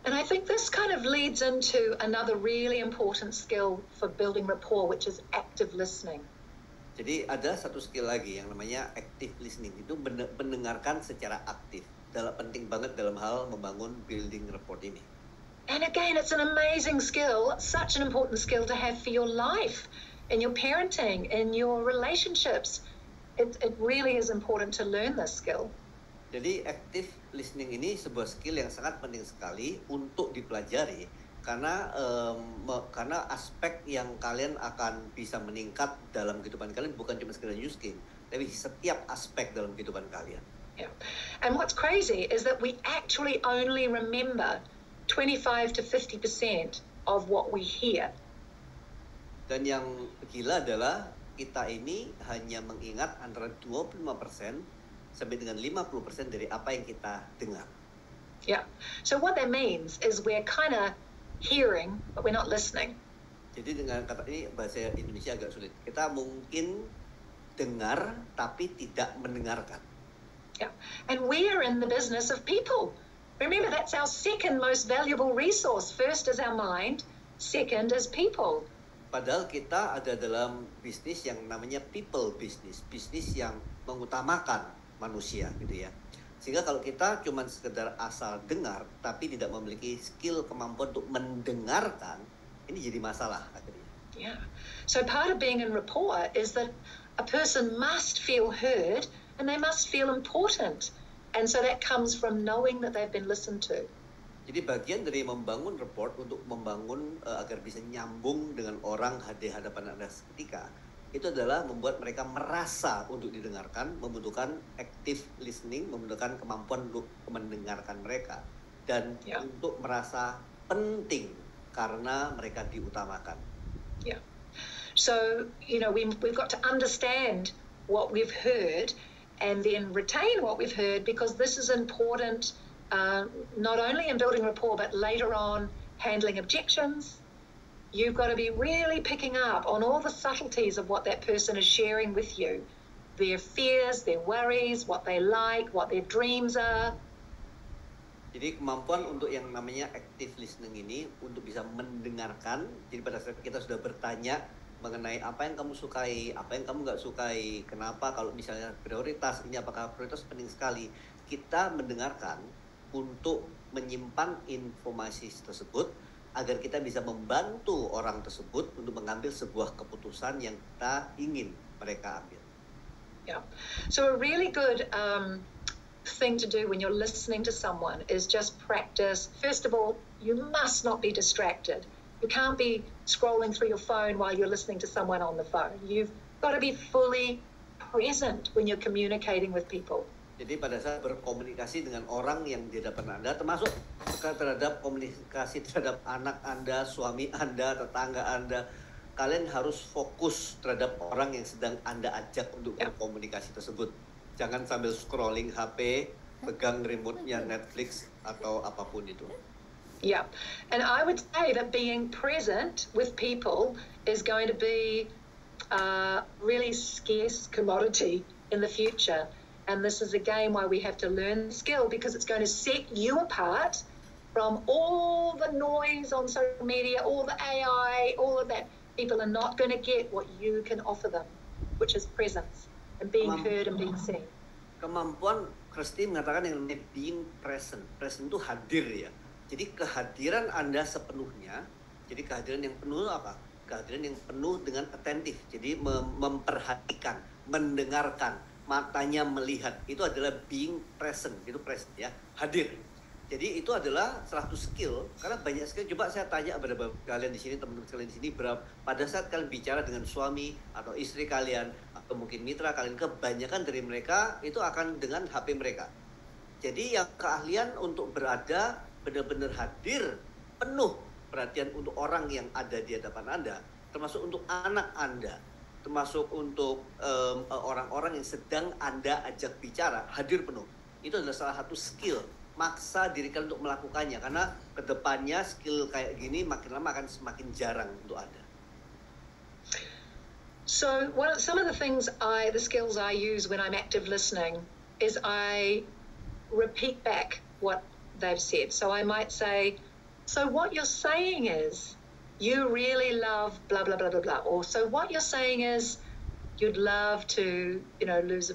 And I think this kind of leads into another really important skill for building rapport, which is active listening. Jadi ada satu skill lagi yang namanya active listening, itu mendengarkan secara aktif. Penting banget dalam hal membangun building rapport ini. And again, it's an amazing skill, such an important skill to have for your life, in your parenting, in your relationships. It really is important to learn this skill. Jadi active listening ini sebuah skill yang sangat penting sekali untuk dipelajari karena aspek yang kalian akan bisa meningkat dalam kehidupan kalian bukan cuma sekedar new skill, tapi setiap aspek dalam kehidupan kalian. Yeah. And what's crazy is that we actually only remember 25 to 50% of what we hear. Dan yang gila adalah kita ini hanya mengingat antara 25% sampai dengan 50% dari apa yang kita dengar. Yeah. So what that means is we're kind of hearing, but we're not listening. Jadi dengan kata ini bahasa Indonesia agak sulit. Kita mungkin dengar tapi tidak mendengarkan. Yeah. And we are in the business of people. Remember, that's our second most valuable resource. First is our mind, second is people. Padahal kita ada dalam bisnis yang namanya people business, bisnis yang mengutamakan manusia gitu ya. Sehingga kalau kita cuma sekedar asal dengar tapi tidak memiliki skill kemampuan untuk mendengarkan, ini jadi masalah akhirnya. Yeah. So part of being in rapport is that a person must feel heard and they must feel important. And so that comes from knowing that they've been listened to. Jadi bagian dari membangun rapport untuk membangun agar bisa nyambung dengan orang di hadapan Anda seketika, itu adalah membuat mereka merasa untuk didengarkan, membutuhkan active listening, membutuhkan kemampuan untuk mendengarkan mereka, dan untuk merasa penting karena mereka diutamakan. Yeah. So, we've got to understand what we've heard and then retain what we've heard, because this is important not only in building rapport but later on handling objections. You've got to be really picking up on all the subtleties of what that person is sharing with you, their fears, their worries, what they like, what their dreams are. Jadi kemampuan untuk yang namanya active listening ini untuk bisa mendengarkan. Jadi pada saat kita sudah bertanya mengenai apa yang kamu sukai, apa yang kamu nggak sukai, kenapa kalau misalnya prioritas ini, apakah prioritas penting sekali, kita mendengarkan untuk menyimpan informasi tersebut agar kita bisa membantu orang tersebut untuk mengambil sebuah keputusan yang kita ingin mereka ambil. Yeah. So a really good thing to do when you're listening to someone is just practice. First of all, you must not be distracted. You can't be scrolling through your phone while you're listening to someone on the phone. You've got to be fully present when you're communicating with people. Jadi pada saat berkomunikasi dengan orang yang di hadapan Anda, termasuk terhadap komunikasi terhadap anak Anda, suami Anda, tetangga Anda, kalian harus fokus terhadap orang yang sedang Anda ajak untuk berkomunikasi tersebut. Jangan sambil scrolling HP, pegang remote-nya Netflix atau apapun itu. Yeah, and I would say that being present with people is going to be a really scarce commodity in the future. And this is again why we have to learn the skill, because it's going to set you apart from all the noise on social media, all the AI, all of that. People are not going to get what you can offer them, which is presence and being heard and being seen. Kemampuan, Kristi mengatakan yang namanya being present. Present itu hadir ya. Jadi kehadiran Anda sepenuhnya, jadi kehadiran yang penuh apa? Kehadiran yang penuh dengan atentif. Jadi memperhatikan, mendengarkan, matanya melihat. Itu adalah being present, itu present ya, hadir. Jadi itu adalah salah satu skill, karena banyak sekali. Coba saya tanya kepada kalian di sini, teman-teman kalian di sini, pada saat kalian bicara dengan suami atau istri kalian atau mungkin mitra kalian, kebanyakan dari mereka itu akan dengan HP mereka. Jadi yang keahlian untuk berada benar-benar hadir, penuh perhatian untuk orang yang ada di hadapan Anda, termasuk untuk anak Anda, termasuk untuk orang-orang yang sedang Anda ajak bicara, hadir penuh. Itu adalah salah satu skill. Maksa diri kalian untuk melakukannya, karena kedepannya skill kayak gini makin lama akan semakin jarang untuk ada. So some of the skills I use when I'm active listening is I repeat back what they've said. So I might say, so what you're saying is you really love blah, blah, blah, blah, blah. Or so what you're saying is you'd love to, lose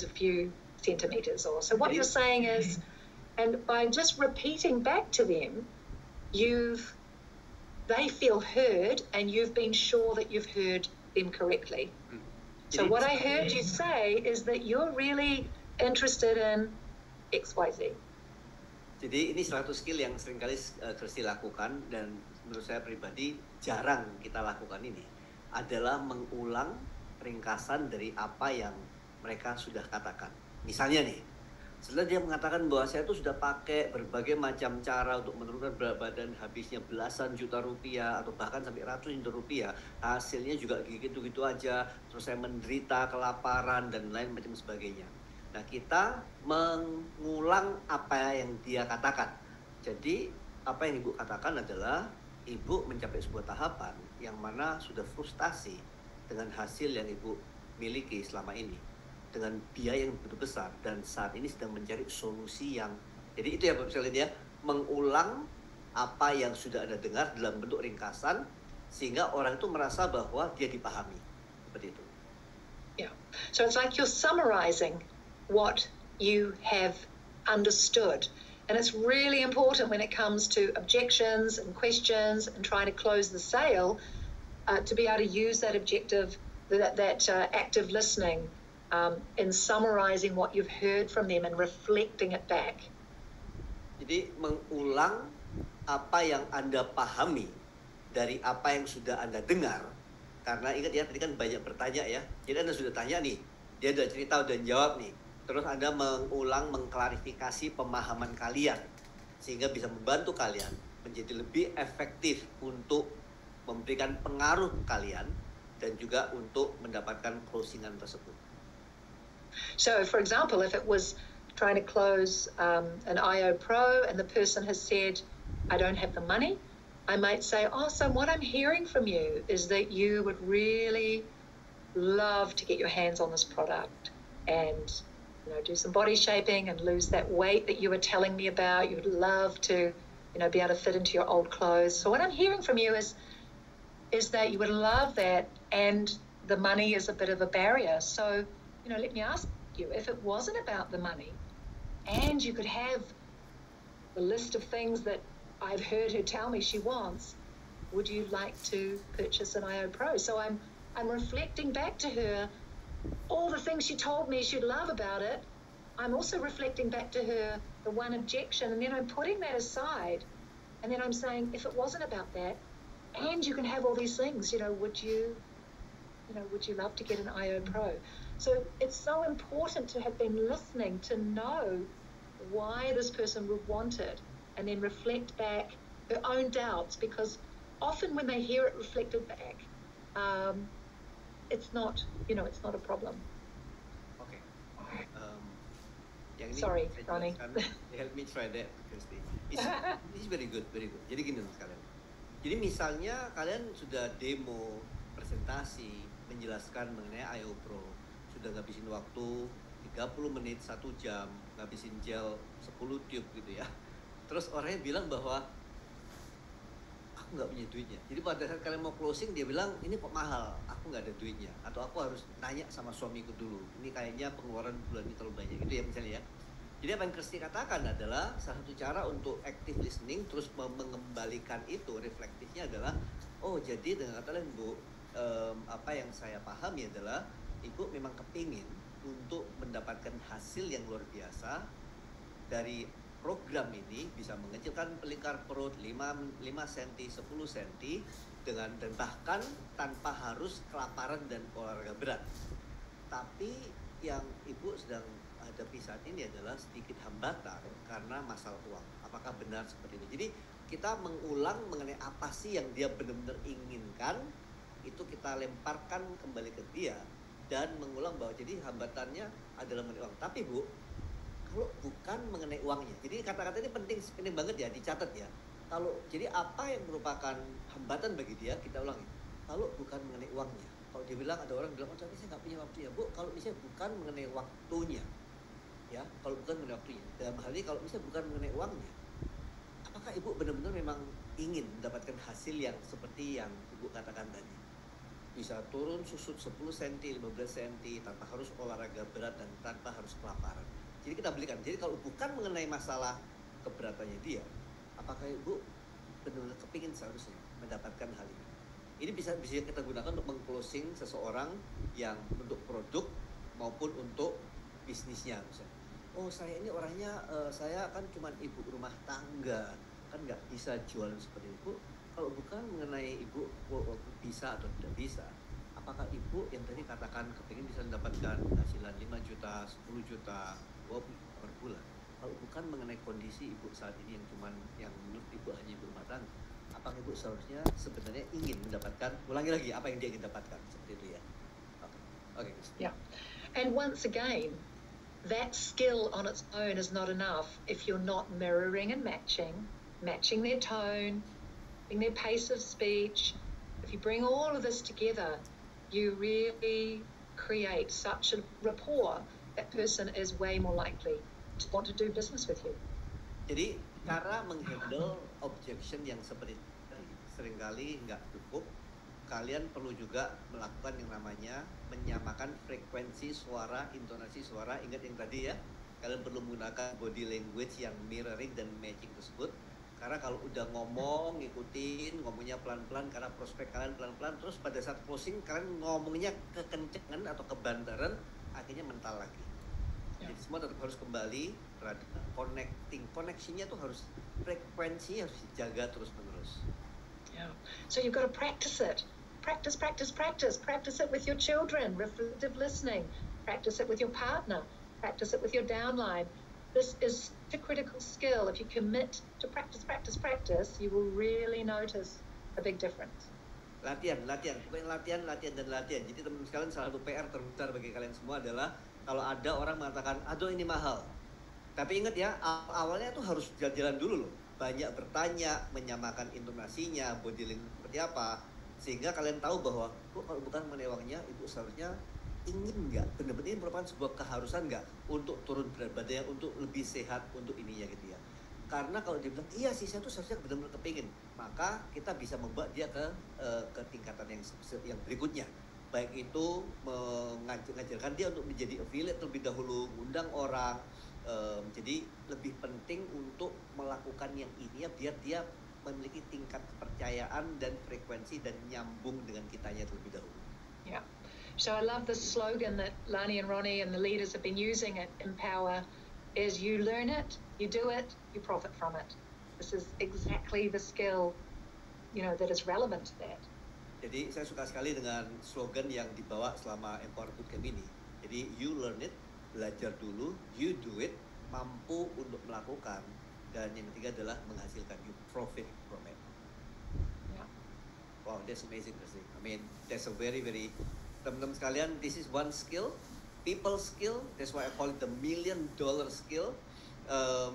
a few centimeters. Or so what you're saying is, and by just repeating back to them, they feel heard and you've been sure that you've heard them correctly. So what I heard you say is that you're really interested in XYZ. Jadi ini salah satu skill yang seringkali Kristi lakukan, dan menurut saya pribadi jarang kita lakukan ini, adalah mengulang ringkasan dari apa yang mereka sudah katakan. Misalnya nih, setelah dia mengatakan bahwa saya tuh sudah pakai berbagai macam cara untuk menurunkan berat badan, habisnya belasan juta rupiah atau bahkan sampai ratusan juta rupiah, hasilnya juga gitu-gitu aja, terus saya menderita kelaparan dan lain macam sebagainya. Nah, kita mengulang apa yang dia katakan. Jadi apa yang ibu katakan adalah ibu mencapai sebuah tahapan yang mana sudah frustasi dengan hasil yang ibu miliki selama ini. dengan biaya yang begitu besar dan saat ini sedang mencari solusi yang, jadi itu ya misalnya dia mengulang apa yang sudah Anda dengar dalam bentuk ringkasan sehingga orang itu merasa bahwa dia dipahami, seperti itu. Yeah. So it's like you're summarizing what you have understood. And it's really important when it comes to objections and questions and trying to close the sale to be able to use that objective, that active listening in summarizing what you've heard from them and reflecting it back. Jadi mengulang apa yang Anda pahami dari apa yang sudah Anda dengar. Karena ingat ya, tadi kan banyak bertanya ya. Jadi Anda sudah tanya nih, dia udah cerita, udah jawab nih. Terus Anda mengulang, mengklarifikasi pemahaman kalian. Sehingga bisa membantu kalian menjadi lebih efektif untuk memberikan pengaruh kalian dan juga untuk mendapatkan closingan tersebut. So, for example, if it was trying to close an IO Pro and the person has said, I don't have the money, I might say, oh, so what I'm hearing from you is that you would really love to get your hands on this product and do some body shaping and lose that weight that you were telling me about. You would love to, be able to fit into your old clothes. So what I'm hearing from you is that you would love that, and the money is a bit of a barrier. So, let me ask you, if it wasn't about the money, and you could have the list of things that I've heard her tell me she wants, would you like to purchase an IO Pro? So I'm reflecting back to her all the things she told me she'd love about it. I'm also reflecting back to her the one objection, and then I'm putting that aside, and then I'm saying, if it wasn't about that, and you can have all these things, would you love to get an IO Pro? So it's so important to have been listening to know why this person would want it, and then reflect back her own doubts, because often when they hear it reflected back, it's not a problem. Okay. Yang ini Sorry, Ronnie. Help me try that, Christy. It's very good, very good. Jadi gini sekalian. Jadi misalnya kalian sudah demo, presentasi, menjelaskan mengenai IO Pro, sudah ngabisin waktu 30 menit, 1 jam, ngabisin gel 10 tube gitu ya. Terus orangnya bilang bahwa aku nggak punya duitnya. Jadi pada saat kalian mau closing, dia bilang ini kok mahal, aku nggak ada duitnya, atau aku harus nanya sama suamiku dulu, ini kayaknya pengeluaran bulan ini terlalu banyak gitu ya misalnya ya. Jadi apa yang Christy katakan adalah salah satu cara untuk active listening terus mengembalikan itu, reflektifnya adalah, oh jadi dengan kata lain Bu, apa yang saya pahami adalah Ibu memang kepingin untuk mendapatkan hasil yang luar biasa dari program ini, bisa mengecilkan pelingkar perut 5 cm, 10 cm dan bahkan tanpa harus kelaparan dan olahraga berat. Tapi yang Ibu sedang hadapi saat ini adalah sedikit hambatan karena masalah uang. Apakah benar seperti itu? Jadi kita mengulang mengenai apa sih yang dia benar-benar inginkan, itu kita lemparkan kembali ke dia dan mengulang bahwa jadi hambatannya adalah mengenai uang. Tapi Bu, kalau bukan mengenai uangnya, jadi kata-kata ini penting banget ya, dicatat ya. Kalau jadi apa yang merupakan hambatan bagi dia, kita ulangi. Kalau bukan mengenai uangnya, kalau dia bilang, ada orang bilang, oh tapi saya nggak punya waktu ya Bu. Kalau misalnya bukan mengenai waktunya, ya, kalau bukan mengenai waktunya, dalam hal ini kalau misalnya bukan mengenai uangnya, apakah Ibu benar-benar memang ingin mendapatkan hasil yang seperti yang Ibu katakan tadi? Bisa turun susut 10 cm, 15 cm tanpa harus olahraga berat dan tanpa harus kelaparan. Jadi kita belikan. Jadi kalau bukan mengenai masalah keberatannya dia, apakah Ibu benar-benar kepingin seharusnya mendapatkan hal ini? Ini bisa kita gunakan untuk meng-closing seseorang yang untuk produk maupun untuk bisnisnya misalnya. Oh saya ini orangnya, saya kan cuma ibu rumah tangga, kan nggak bisa jualan seperti itu. Kalau bukan mengenai Ibu bisa atau tidak bisa, apakah Ibu yang tadi katakan kepingin bisa mendapatkan hasilan 5 juta, 10 juta, 20 juta per bulan, kalau bukan mengenai kondisi Ibu saat ini yang menurut Ibu hanya ibu rumah tangga, apakah Ibu seharusnya sebenarnya ingin mendapatkan, ulangi lagi apa yang dia ingin dapatkan, seperti itu ya. Oke. Yeah. And once again, that skill on its own is not enough if you're not mirroring and matching their tone, their pace of speech. If you bring all of this together, you really create such a rapport, that person is way more likely to want to do business with you. Jadi cara menghandle objection yang seperti ini seringkali nggak cukup. Kalian perlu juga melakukan yang namanya menyamakan frekuensi suara, intonasi suara. Ingat yang tadi ya, kalian perlu menggunakan body language yang mirroring dan matching tersebut. Karena kalau udah ngomong, ngikutin, ngomongnya pelan-pelan karena prospek kalian pelan-pelan, terus pada saat closing kalian ngomongnya kekencengan atau kebantaran, akhirnya mental lagi. Jadi semua tetap harus kembali terhadap connection-nya tuh harus, frekuensi harus dijaga terus-menerus. Yeah. So you've got to practice it. Practice it with your children, reflective listening. Practice it with your partner. Practice it with your downline. This is a critical skill. If you commit to practice, you will really notice a big difference. Latihan. Pokoknya latihan. Jadi teman-teman sekalian, salah satu PR terbesar bagi kalian semua adalah kalau ada orang mengatakan, aduh ini mahal. Tapi ingat ya, awalnya tuh harus jalan dulu loh. Banyak bertanya, menyamakan intonasinya, body language seperti apa. Sehingga kalian tahu bahwa, kalau bukan mengenai uangnya, itu seharusnya ingin nggak, benar-benar ini merupakan sebuah keharusan nggak untuk turun berat badannya, untuk lebih sehat, untuk ininya gitu ya. Karena kalau dia bilang, iya sih saya tuh seharusnya benar-benar kepingin, maka kita bisa membawa dia ke tingkatan yang berikutnya. Baik itu mengajarkan dia untuk menjadi affiliate terlebih dahulu, undang orang. Jadi lebih penting untuk melakukan yang ini ya, biar dia memiliki tingkat kepercayaan dan frekuensi dan nyambung dengan kitanya terlebih dahulu. Yeah. So I love the slogan that Lani and Ronnie and the leaders have been using at Empower is you learn it, you do it, you profit from it. This is exactly the skill, that is relevant to that. Jadi saya suka sekali dengan slogan yang dibawa selama Empower Bootcamp ini. Jadi you learn it, belajar dulu, you do it, mampu untuk melakukan, dan yang ketiga adalah menghasilkan, you profit from it. Yeah. Wow, that's amazing. I mean, that's a very, very, teman-teman sekalian, this is one skill, people skill. That's why I call it the $1 million skill.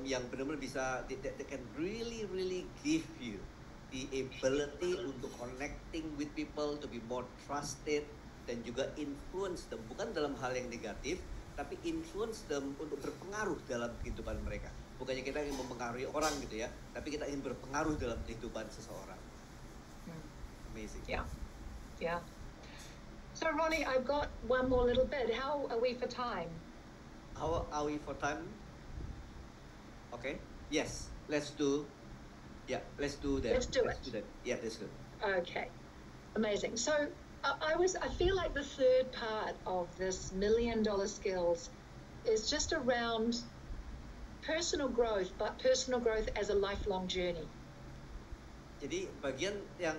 Yang benar-benar bisa, they can really, really give you the ability untuk connecting with people, to be more trusted, dan juga influence them, bukan dalam hal yang negatif, tapi influence them untuk berpengaruh dalam kehidupan mereka. Bukannya kita ingin mempengaruhi orang gitu ya, tapi kita ingin berpengaruh dalam kehidupan seseorang. Amazing. Yeah. So Ronnie, I've got one more little bit. How are we for time? How are we for time? Okay. Yes. Let's do that. Let's do it. Yeah, that's good. Okay. Amazing. So I feel like the third part of this $1 million skills is just around personal growth, but personal growth as a lifelong journey. Jadi bagian yang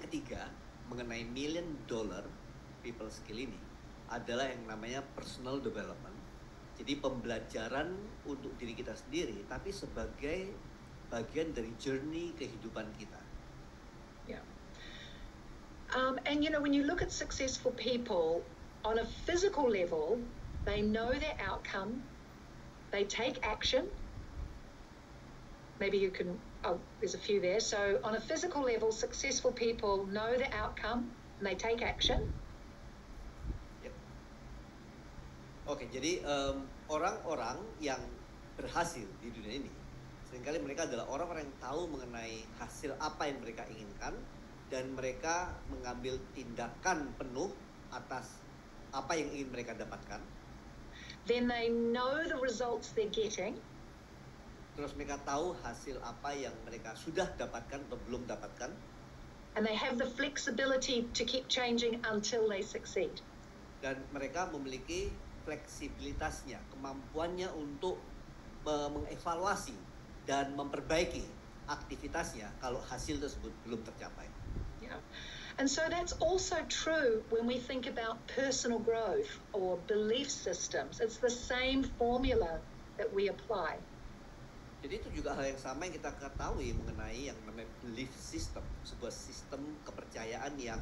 ketiga mengenai $1 million people skill ini adalah yang namanya personal development. Jadi pembelajaran untuk diri kita sendiri, tapi sebagai bagian dari journey kehidupan kita. Yeah. And when you look at successful people on a physical level, they know their outcome, they take action. Maybe you can, there's a few there. So on a physical level, successful people know the outcome and they take action. Yep. Oke, jadi orang-orang yang berhasil di dunia ini, seringkali mereka adalah orang-orang yang tahu mengenai hasil apa yang mereka inginkan, dan mereka mengambil tindakan penuh atas apa yang ingin mereka dapatkan. Then they know the results they're getting. Terus mereka tahu hasil apa yang mereka sudah dapatkan atau belum dapatkan. And they have the flexibility to keep changing until they succeed. Dan mereka memiliki fleksibilitasnya, kemampuannya untuk mengevaluasi dan memperbaiki aktivitasnya kalau hasil tersebut belum tercapai. Yeah. And so that's also true when we think about personal growth or belief systems. It's the same formula that we apply. Jadi itu juga hal yang sama yang kita ketahui mengenai yang namanya belief system, sebuah sistem kepercayaan yang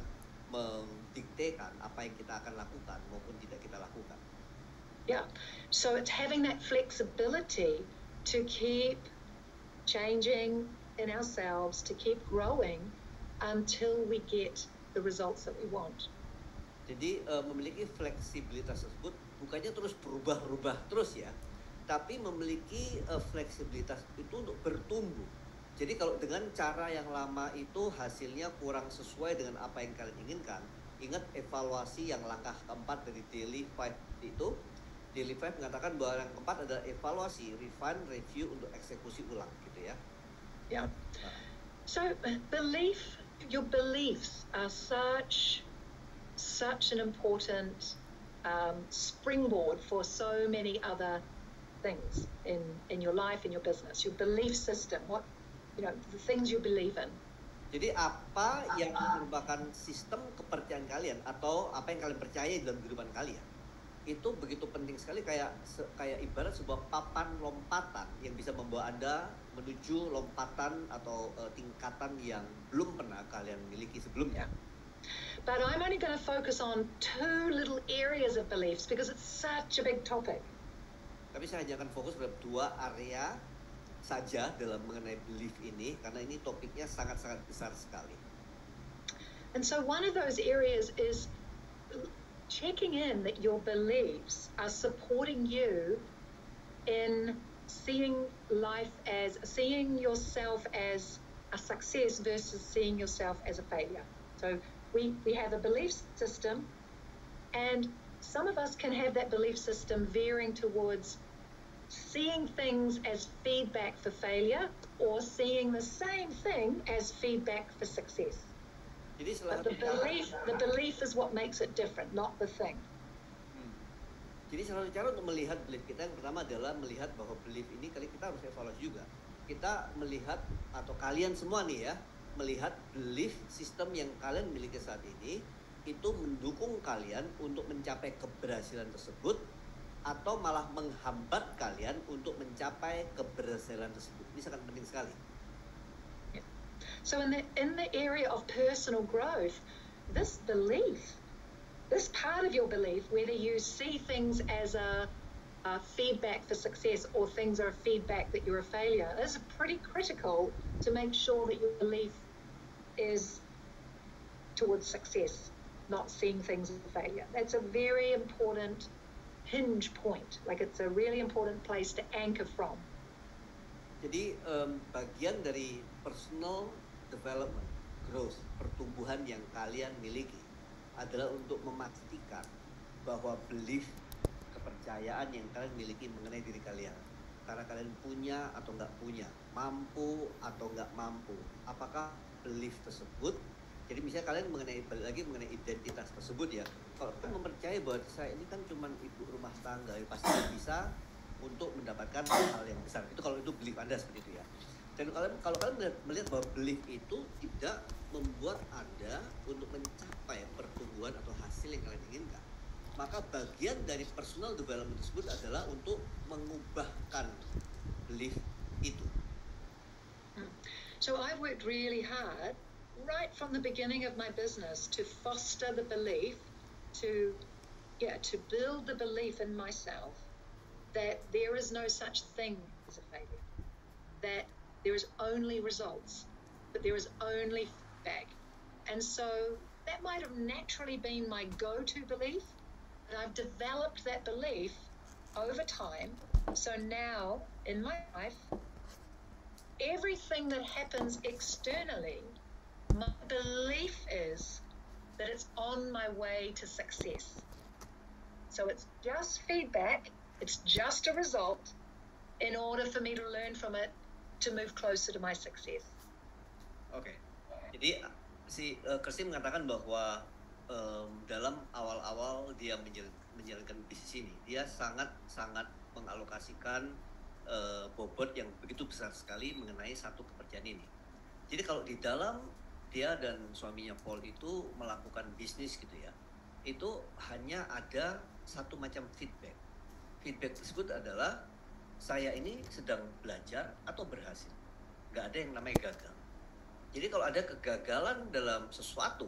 mendiktekan apa yang kita akan lakukan maupun tidak kita lakukan. Yeah, so it's having that flexibility to keep changing in ourselves, to keep growing until we get the results that we want. Jadi memiliki fleksibilitas tersebut bukannya terus berubah-ubah terus ya, tapi memiliki fleksibilitas itu untuk bertumbuh. Jadi kalau dengan cara yang lama itu hasilnya kurang sesuai dengan apa yang kalian inginkan, ingat evaluasi yang langkah keempat dari Daily 5 itu. Daily 5 mengatakan bahwa yang keempat adalah evaluasi, refine, review untuk eksekusi ulang gitu ya. Yeah. So your beliefs are such an important springboard for so many other things in your life, in your business. Your belief system, the things you believe in. Jadi apa yang merupakan sistem kepercayaan kalian atau apa yang kalian percaya dalam kehidupan kalian itu begitu penting sekali, kayak ibarat sebuah papan lompatan yang bisa membawa Anda menuju lompatan atau tingkatan yang belum pernah kalian miliki sebelumnya. But I'm only going to focus on 2 little areas of beliefs because it's such a big topic. Tapi saya hanya akan fokus pada 2 area saja dalam mengenai belief ini karena ini topiknya sangat-sangat besar sekali. And so one of those areas is checking in that your beliefs are supporting you in seeing yourself as a success versus seeing yourself as a failure. So we have a belief system, and some of us can have that belief system veering towards seeing things as feedback for failure or seeing the same thing as feedback for success. Jadi But the belief is what makes it different, not the thing. Jadi salah satu cara untuk melihat belief kita yang pertama adalah melihat bahwa belief ini kali kita harus evaluasi juga. Kita melihat, atau kalian semua nih ya, melihat belief sistem yang kalian miliki saat ini itu mendukung kalian untuk mencapai keberhasilan tersebut atau malah menghambat kalian untuk mencapai keberhasilan tersebut. Ini sangat penting sekali. So in the area of personal growth, this part of your belief, whether you see things as a feedback for success or things are a feedback that you're a failure, is pretty critical to make sure that your belief is towards success, not seeing things as a failure. That's a very important hinge point. Like, it's a really important place to anchor from. Jadi bagian dari personal development, growth, pertumbuhan yang kalian miliki adalah untuk memastikan bahwa belief, kepercayaan yang kalian miliki mengenai diri kalian, karena kalian punya atau nggak punya, mampu atau nggak mampu, apakah belief tersebut. Jadi misalnya kalian balik lagi mengenai identitas tersebut ya, kalau kalian mempercayai bahwa saya ini kan cuma ibu rumah tangga, ya pasti bisa untuk mendapatkan hal yang besar. Itu kalau itu belief Anda seperti itu ya. Dan kalau kalian melihat bahwa belief itu tidak membuat Anda untuk mencapai pertumbuhan atau hasil yang kalian inginkan, maka bagian dari personal development tersebut adalah untuk mengubahkan belief itu. So I've worked really hard right from the beginning of my business to foster the belief, to build the belief in myself that there is no such thing as a failure, that there is only results, that there is only feedback. And so that might have naturally been my go-to belief, but I've developed that belief over time. So now in my life, everything that happens externally, my belief is that it's on my way to success. So it's just feedback, it's just a result in order for me to learn from it to move closer to my success. Oke. Jadi si Kirsty mengatakan bahwa dalam awal-awal dia menjalankan bisnis ini, dia sangat mengalokasikan bobot yang begitu besar sekali mengenai satu kepercayaan ini. Jadi kalau di dalam dia dan suaminya Paul itu melakukan bisnis gitu ya, itu hanya ada satu macam feedback. Feedback tersebut adalah saya ini sedang belajar atau berhasil. Gak ada yang namanya gagal. Jadi kalau ada kegagalan dalam sesuatu,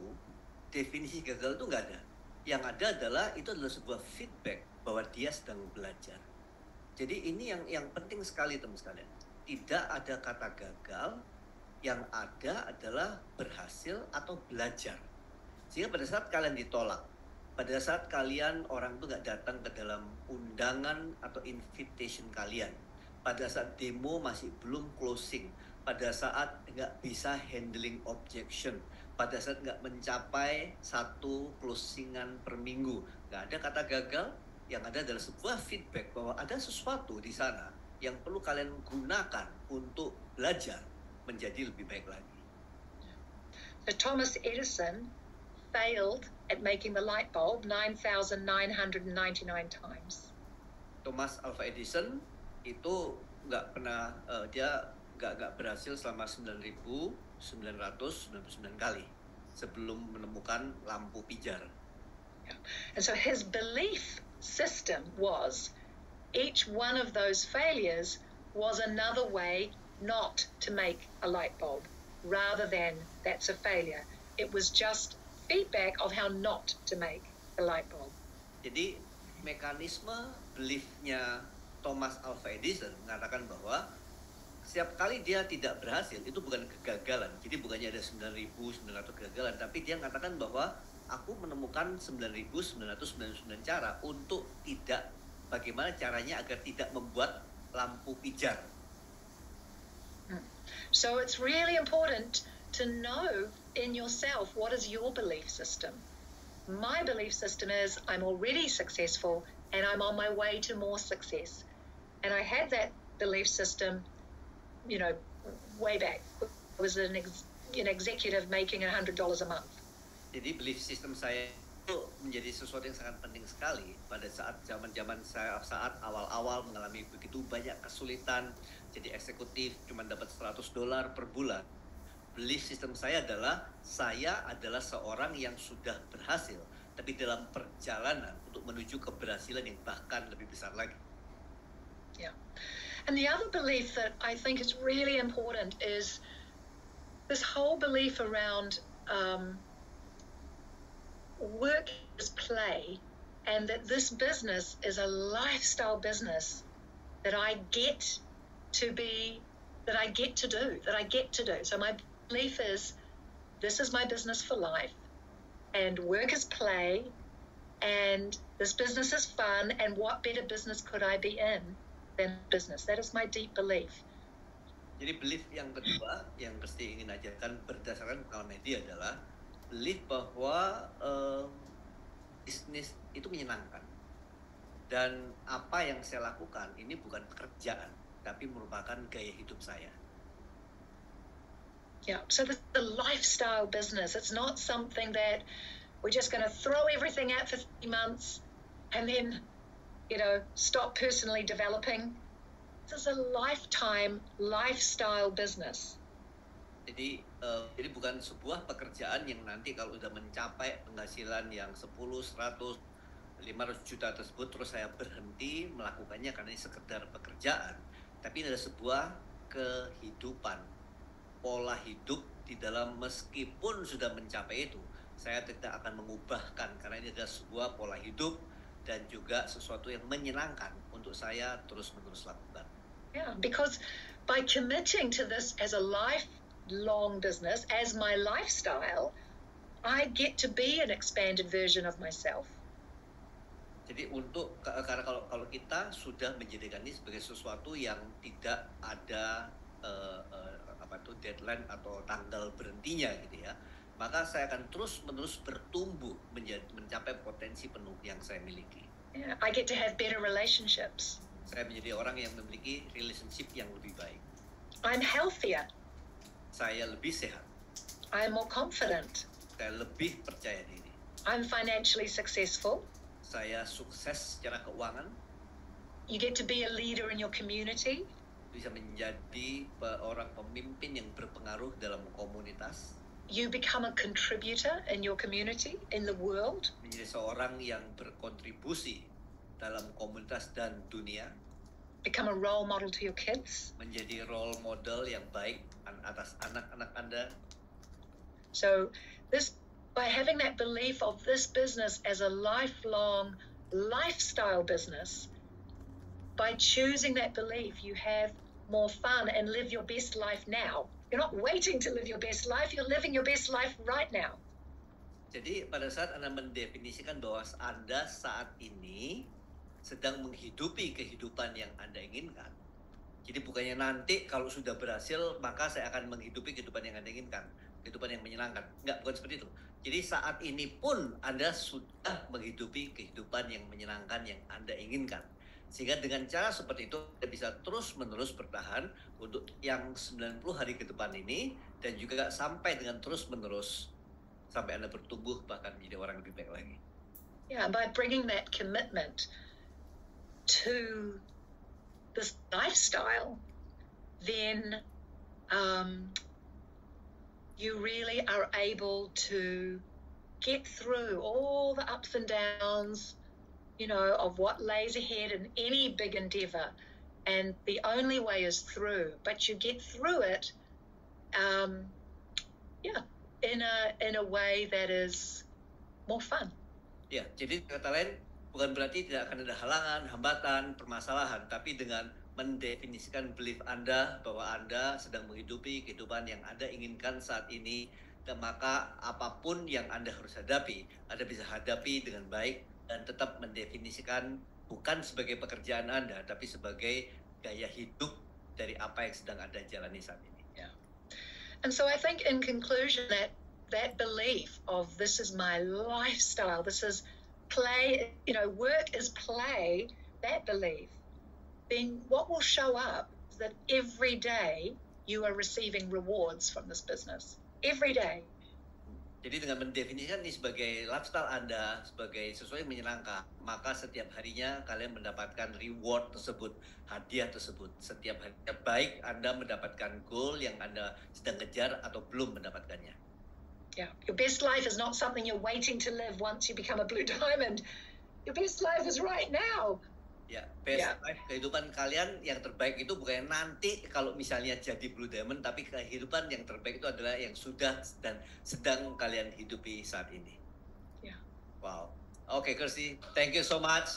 definisi gagal itu gak ada. Yang ada adalah itu adalah sebuah feedback bahwa dia sedang belajar. Jadi ini yang penting sekali teman sekalian. Tidak ada kata gagal, yang ada adalah berhasil atau belajar. Sehingga pada saat kalian ditolak, pada saat kalian orang tuh nggak datang ke dalam undangan atau invitation kalian, pada saat demo masih belum closing, pada saat nggak bisa handling objection, pada saat nggak mencapai satu closingan per minggu, nggak ada kata gagal, yang ada adalah sebuah feedback bahwa ada sesuatu di sana yang perlu kalian gunakan untuk belajar menjadi lebih baik lagi. So Thomas Edison failed at making the light bulb 9,999 times. Thomas Alva Edison itu nggak pernah dia nggak berhasil selama 9.999 kali sebelum menemukan lampu pijar. And so his belief system was each one of those failures was another way not to make a light bulb, rather than that's a failure. It was just feedback of how not to make the light bulb. Jadi mekanisme beliefnya Thomas Alva Edison mengatakan bahwa setiap kali dia tidak berhasil itu bukan kegagalan. Jadi bukannya ada 9.900 kegagalan, tapi dia mengatakan bahwa aku menemukan 9.999 cara untuk tidak, bagaimana caranya agar tidak membuat lampu pijar. So it's really important to know in yourself what is your belief system. My belief system is I'm already successful and I'm on my way to more success. And I had that belief system, way back. I was an executive making $100 a month. Jadi belief system saya itu menjadi sesuatu yang sangat penting sekali pada saat zaman-zaman saya saat awal-awal mengalami begitu banyak kesulitan, jadi eksekutif cuma dapat $100 per bulan. Belief system saya adalah seorang yang sudah berhasil, tapi dalam perjalanan untuk menuju keberhasilan yang bahkan lebih besar lagi. Yeah. And the other belief that I think is really important is this whole belief around work is play, and that this business is a lifestyle business that I get to do. So my belief is this is my business for life, and work is play, and this business is fun, and what better business could I be in than business? That is my deep belief. Jadi belief yang kedua yang Kristi ingin ajarkan berdasarkan pengalaman dia adalah belief bahwa bisnis itu menyenangkan, dan apa yang saya lakukan ini bukan pekerjaan tapi merupakan gaya hidup saya. Yeah, so the lifestyle business, it's not something that we're just going to throw everything out for 3 months and then, stop personally developing. This is a lifetime lifestyle business. Jadi bukan sebuah pekerjaan yang nanti kalau udah mencapai penghasilan yang 10, 100, 500 juta tersebut terus saya berhenti melakukannya karena ini sekedar pekerjaan. Tapi ini adalah sebuah kehidupan, pola hidup di dalam meskipun sudah mencapai itu, saya tidak akan mengubahkan karena ini adalah sebuah pola hidup dan juga sesuatu yang menyenangkan untuk saya terus-menerus lakukan. Yeah, because by committing to this as a lifelong business, as my lifestyle, I get to be an expanded version of myself. Jadi karena kalau kita sudah menjadikan ini sebagai sesuatu yang tidak ada deadline atau tanggal berhentinya gitu ya, maka saya akan terus-menerus bertumbuh mencapai potensi penuh yang saya miliki. Yeah, I get to have better relationships. Saya menjadi orang yang memiliki relationship yang lebih baik. I'm healthier. Saya lebih sehat. I'm more confident. Saya lebih percaya diri. I'm financially successful. Saya sukses secara keuangan. You get to be a leader in your community. Bisa menjadi orang pemimpin yang berpengaruh dalam komunitas. You become a contributor in your community, in the world. Menjadi seorang yang berkontribusi dalam komunitas dan dunia. Become a role model to your kids. Menjadi role model yang baik atas anak-anak Anda. So by having that belief of this business as a lifelong lifestyle business, by choosing that belief, you have more fun and live your best life now. You're not waiting to live your best life, you're living your best life right now. Jadi pada saat Anda mendefinisikan bahwa Anda saat ini sedang menghidupi kehidupan yang Anda inginkan. Jadi bukannya nanti kalau sudah berhasil maka saya akan menghidupi kehidupan yang Anda inginkan, kehidupan yang menyenangkan. Enggak, bukan seperti itu. Jadi saat ini pun Anda sudah menghidupi kehidupan yang menyenangkan yang Anda inginkan. Sehingga dengan cara seperti itu Anda bisa terus-menerus bertahan untuk yang 90 hari ke depan ini dan juga sampai dengan terus-menerus sampai Anda bertumbuh bahkan menjadi orang lebih baik lagi. Yeah, by bringing that commitment to this lifestyle, then you really are able to get through all the ups and downs, you know, of what lays ahead in any big endeavor. And the only way is through, but you get through it, in a way that is more fun. Ya, jadi kata lain bukan berarti tidak akan ada halangan, hambatan, permasalahan, tapi dengan mendefinisikan belief Anda bahwa Anda sedang menghidupi kehidupan yang Anda inginkan saat ini, dan maka apapun yang Anda harus hadapi, Anda bisa hadapi dengan baik dan tetap mendefinisikan bukan sebagai pekerjaan Anda, tapi sebagai gaya hidup dari apa yang sedang Anda jalani saat ini. Yeah. And so I think in conclusion that belief of this is my lifestyle, this is play, you know, work is play, that belief, then what will show up is that every day you are receiving rewards from this business. Every day. Jadi dengan mendefinisikan ini sebagai lifestyle Anda, sebagai sesuatu yang menyenangkan, maka setiap harinya kalian mendapatkan reward tersebut, hadiah tersebut. Setiap harinya baik Anda mendapatkan goal yang Anda sedang kejar atau belum mendapatkannya. Yeah, your best life is not something you're waiting to live once you become a blue diamond. Your best life is right now. Ya, best life, kehidupan kalian yang terbaik itu bukan nanti kalau misalnya jadi blue diamond, tapi kehidupan yang terbaik itu adalah yang sudah dan sedang kalian hidupi saat ini. Yeah. Wow. Okay, Kirsty, thank you so much.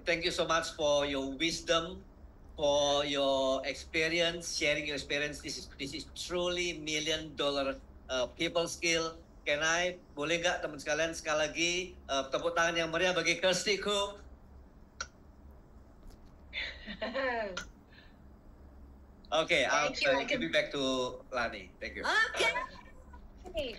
Thank you so much for your wisdom, for your experience, sharing your experience. This is truly $1 million people skill. Boleh nggak teman sekalian sekali lagi tepuk tangan yang meriah bagi Kirsty Cook. Okay, I'll give it back to Lani. Thank you. Okay.